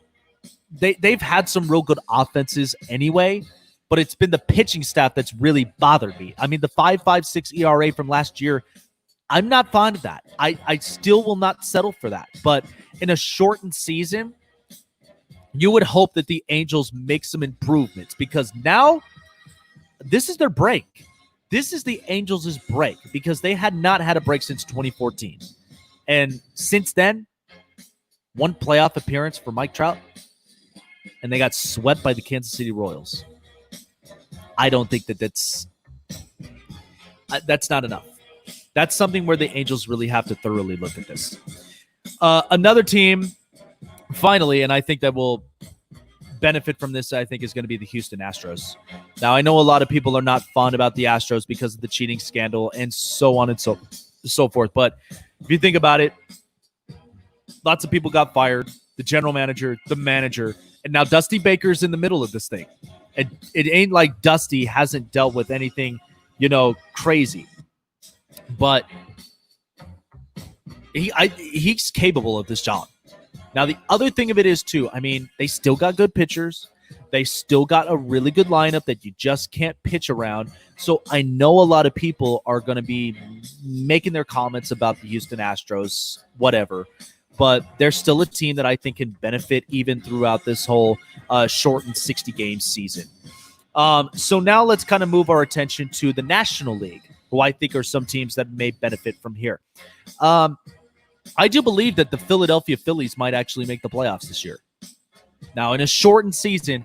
they've had some real good offenses anyway, but it's been the pitching staff that's really bothered me. I mean, the 5.56 ERA from last year, I'm not fond of that. I still will not settle for that. But in a shortened season, you would hope that the Angels make some improvements because now this is their break. This is the Angels' break because they had not had a break since 2014. And since then, one playoff appearance for Mike Trout, and they got swept by the Kansas City Royals. I don't think that's not enough. That's something where the Angels really have to thoroughly look at this. Another team, finally, and I think that will benefit from this, I think, is going to be the Houston Astros. Now, I know a lot of people are not fond about the Astros because of the cheating scandal and so on and so forth. But if you think about it, lots of people got fired. The general manager, the manager, and now Dusty Baker's in the middle of this thing. It ain't like Dusty hasn't dealt with anything, crazy. but he's capable of this job. Now, the other thing of it is, too, I mean, they still got good pitchers. They still got a really good lineup that you just can't pitch around. So I know a lot of people are going to be making their comments about the Houston Astros, whatever. But they're still a team that I think can benefit even throughout this whole shortened 60-game season. So now let's kind of move our attention to the National League, who I think are some teams that may benefit from here. I do believe that the Philadelphia Phillies might actually make the playoffs this year. Now, in a shortened season,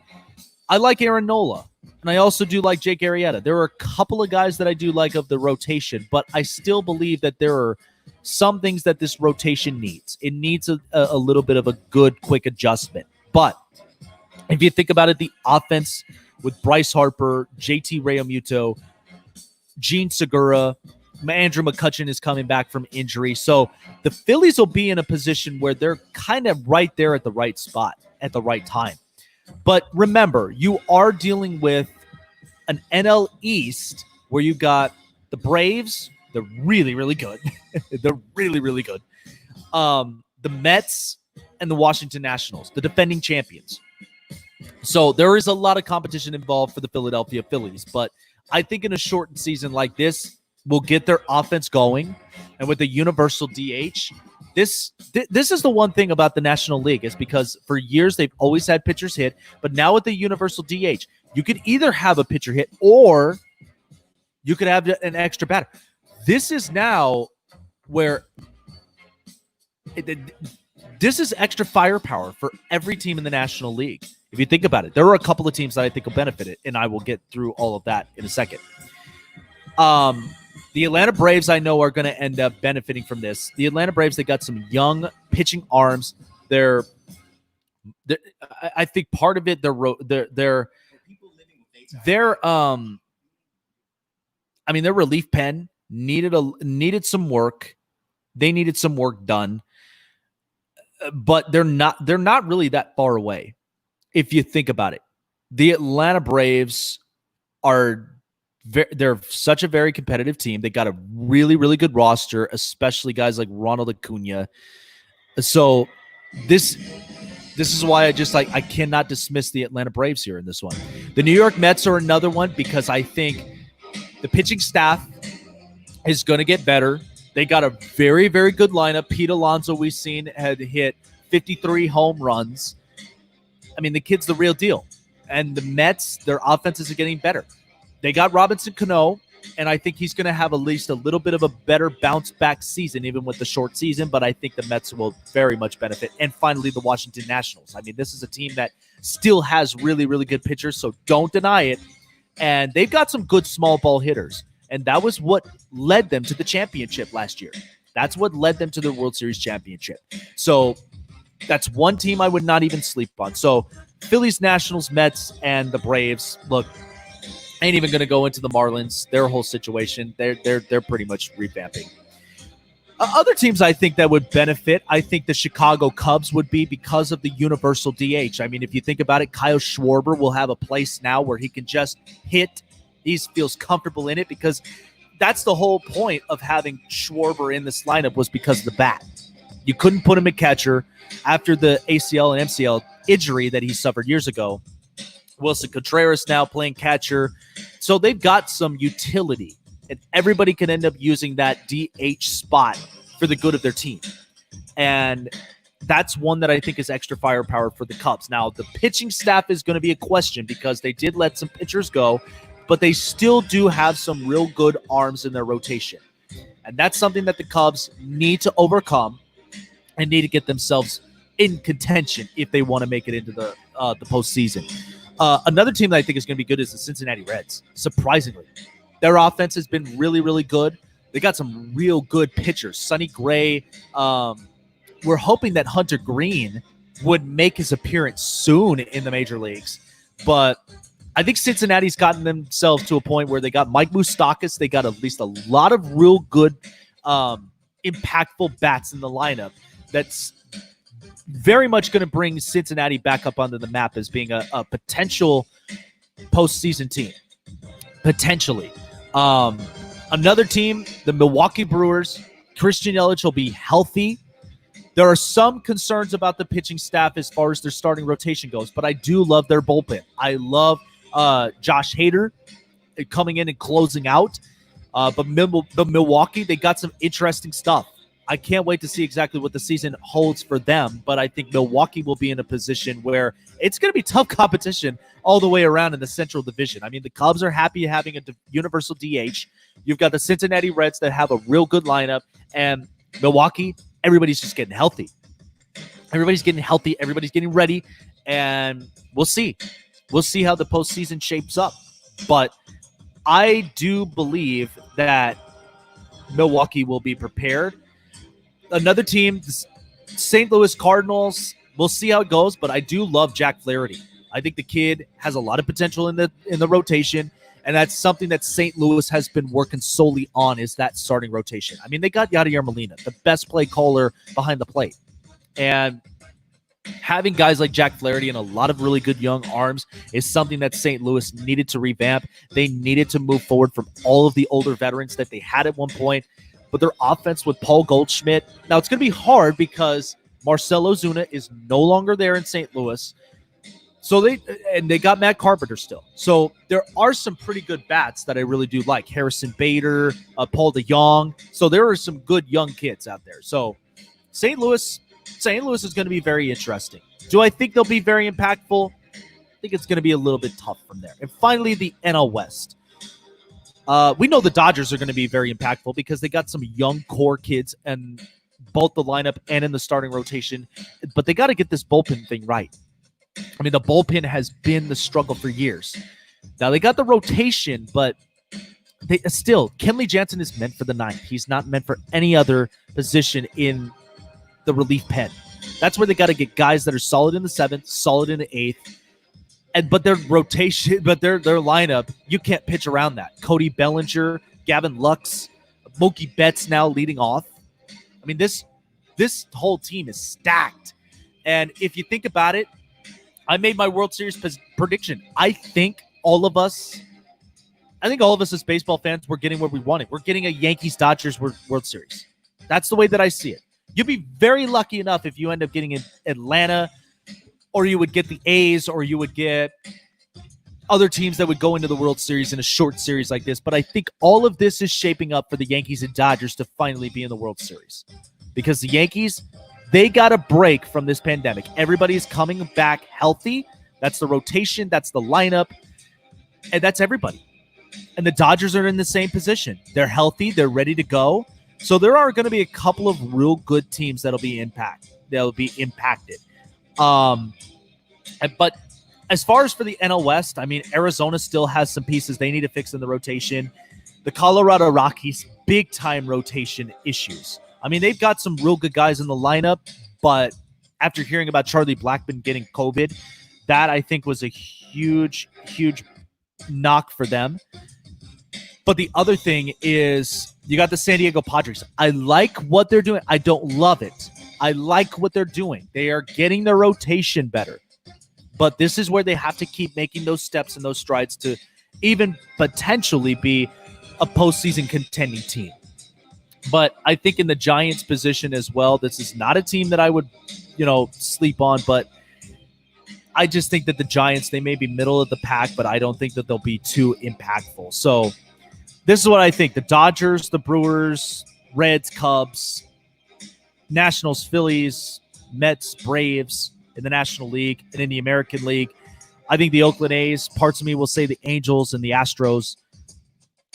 I like Aaron Nola, and I also do like Jake Arrieta. There are a couple of guys that I do like of the rotation, but I still believe that there are some things that this rotation needs. It needs a little bit of a good, quick adjustment. But if you think about it, the offense with Bryce Harper, JT Realmuto, Gene Segura, Andrew McCutchen is coming back from injury. So the Phillies will be in a position where they're kind of right there at the right spot at the right time. But remember, you are dealing with an NL East where you got the Braves. They're really, really good. They're really, really good. The Mets and the Washington Nationals, the defending champions. So there is a lot of competition involved for the Philadelphia Phillies. But I think in a shortened season like this, will get their offense going, and with the universal DH, this is the one thing about the National League is because for years they've always had pitchers hit, but now with the universal DH, you could either have a pitcher hit or you could have an extra batter. This is now where this is extra firepower for every team in the National League. If you think about it, there are a couple of teams that I think will benefit it, and I will get through all of that in a second. The Atlanta Braves, I know, are going to end up benefiting from this. The Atlanta Braves, they got some young pitching arms. I think part of it, their relief pen needed some work. They needed some work done, but they're not really that far away. If you think about it, the Atlanta Braves they're such a very competitive team. They got a really, really good roster, especially guys like Ronald Acuna. So this is why I cannot dismiss the Atlanta Braves here in this one. The New York Mets are another one because I think the pitching staff is going to get better. They got a very, very good lineup. Pete Alonso, we've seen, had hit 53 home runs. I mean, the kid's the real deal. And the Mets, their offenses are getting better. They got Robinson Cano, and I think he's going to have at least a little bit of a better bounce-back season, even with the short season, but I think the Mets will very much benefit. And finally, the Washington Nationals. I mean, this is a team that still has really, really good pitchers, so don't deny it. And they've got some good small ball hitters, and that was what led them to the championship last year. That's what led them to the World Series championship. So that's one team I would not even sleep on. So Phillies, Nationals, Mets, and the Braves, look, ain't even going to go into the Marlins, their whole situation. They're pretty much revamping. Other teams I think that would benefit, I think the Chicago Cubs would be because of the universal DH. I mean, if you think about it, Kyle Schwarber will have a place now where he can just hit. He feels comfortable in it because that's the whole point of having Schwarber in this lineup was because of the bat. You couldn't put him at catcher after the ACL and MCL injury that he suffered years ago. Wilson Contreras now playing catcher. So they've got some utility, and everybody can end up using that DH spot for the good of their team. And that's one that I think is extra firepower for the Cubs. Now, the pitching staff is going to be a question because they did let some pitchers go, but they still do have some real good arms in their rotation. And that's something that the Cubs need to overcome and need to get themselves in contention if they want to make it into the postseason. Another team that I think is going to be good is the Cincinnati Reds. Surprisingly, their offense has been really, really good. They got some real good pitchers. Sonny Gray. We're hoping that Hunter Green would make his appearance soon in the major leagues. But I think Cincinnati's gotten themselves to a point where they got Mike Moustakas. They got at least a lot of real good, impactful bats in the lineup. That's very much going to bring Cincinnati back up onto the map as being a potential postseason team. Potentially. Another team, the Milwaukee Brewers. Christian Yelich will be healthy. There are some concerns about the pitching staff as far as their starting rotation goes, but I do love their bullpen. I love Josh Hader coming in and closing out. But Milwaukee, they got some interesting stuff. I can't wait to see exactly what the season holds for them, but I think Milwaukee will be in a position where it's going to be tough competition all the way around in the Central Division. I mean, the Cubs are happy having a universal DH. You've got the Cincinnati Reds that have a real good lineup, and Milwaukee, everybody's just getting healthy. Everybody's getting healthy. Everybody's getting ready, and we'll see. We'll see how the postseason shapes up. But I do believe that Milwaukee will be prepared. Another team, the St. Louis Cardinals, we'll see how it goes, but I do love Jack Flaherty. I think the kid has a lot of potential in the rotation, and that's something that St. Louis has been working solely on is that starting rotation. I mean, they got Yadier Molina, the best play caller behind the plate. And having guys like Jack Flaherty and a lot of really good young arms is something that St. Louis needed to revamp. They needed to move forward from all of the older veterans that they had at one point. But their offense with Paul Goldschmidt, now it's going to be hard because Marcell Ozuna is no longer there in St. Louis. So they got Matt Carpenter still. So there are some pretty good bats that I really do like. Harrison Bader, Paul DeJong. So there are some good young kids out there. So St. Louis is going to be very interesting. Do I think they'll be very impactful? I think it's going to be a little bit tough from there. And finally, the NL West. We know the Dodgers are going to be very impactful because they got some young core kids and both the lineup and in the starting rotation. But they got to get this bullpen thing right. I mean, the bullpen has been the struggle for years. Now, they got the rotation, but Kenley Jansen is meant for the ninth. He's not meant for any other position in the relief pen. That's where they got to get guys that are solid in the seventh, solid in the eighth. But their rotation, but their lineup, you can't pitch around that. Cody Bellinger, Gavin Lux, Mookie Betts now leading off. I mean, this whole team is stacked. And if you think about it, I made my World Series prediction. I think all of us as baseball fans, we're getting what we wanted. We're getting a Yankees-Dodgers World Series. That's the way that I see it. You'd be very lucky enough if you end up getting in Atlanta, or you would get the A's, or you would get other teams that would go into the World Series in a short series like this. But I think all of this is shaping up for the Yankees and Dodgers to finally be in the World Series. Because the Yankees, they got a break from this pandemic. Everybody's coming back healthy. That's the rotation. That's the lineup. And that's everybody. And the Dodgers are in the same position. They're healthy. They're ready to go. So there are going to be a couple of real good teams that'll be impacted. But as far as for the NL West, I mean, Arizona still has some pieces they need to fix in the rotation. The Colorado Rockies, big-time rotation issues. I mean, they've got some real good guys in the lineup, but after hearing about Charlie Blackmon getting COVID, that I think was a huge, huge knock for them. But the other thing is you got the San Diego Padres. I like what they're doing. I don't love it. I like what they're doing. They are getting their rotation better. But this is where they have to keep making those steps and those strides to even potentially be a postseason contending team. But I think in the Giants position as well, this is not a team that I would, sleep on. But I just think that the Giants, they may be middle of the pack, but I don't think that they'll be too impactful. So this is what I think. The Dodgers, the Brewers, Reds, Cubs, Nationals, Phillies, Mets, Braves in the National League and in the American League. I think the Oakland A's, parts of me will say the Angels and the Astros.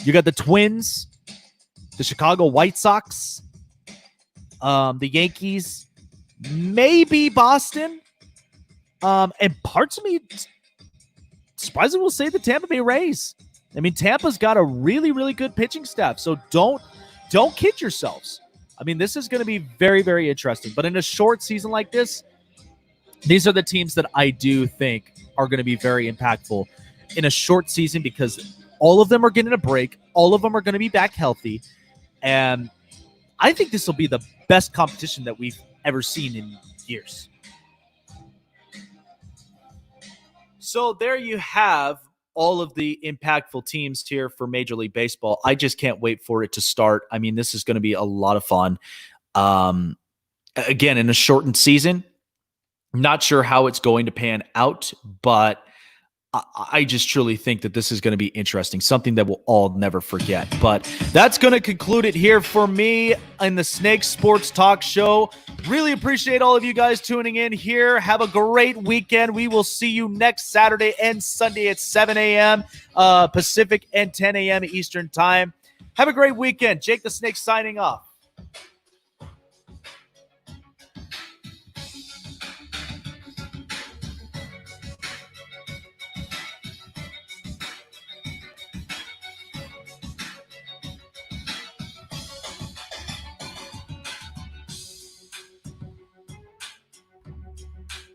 You got the Twins, the Chicago White Sox, the Yankees, maybe Boston, and parts of me surprisingly will say the Tampa Bay Rays. I mean, Tampa's got a really, really good pitching staff, so don't kid yourselves. I mean, this is going to be very, very interesting. But in a short season like this, these are the teams that I do think are going to be very impactful in a short season because all of them are getting a break. All of them are going to be back healthy. And I think this will be the best competition that we've ever seen in years. So there you have all of the impactful teams here for Major League Baseball. I just can't wait for it to start. I mean, this is going to be a lot of fun. Again, in a shortened season, not sure how it's going to pan out, but I just truly think that this is going to be interesting, something that we'll all never forget. But that's going to conclude it here for me in the Snake Sports Talk Show. Really appreciate all of you guys tuning in here. Have a great weekend. We will see you next Saturday and Sunday at 7 a.m. Pacific and 10 a.m. Eastern Time. Have a great weekend. Jake the Snake signing off.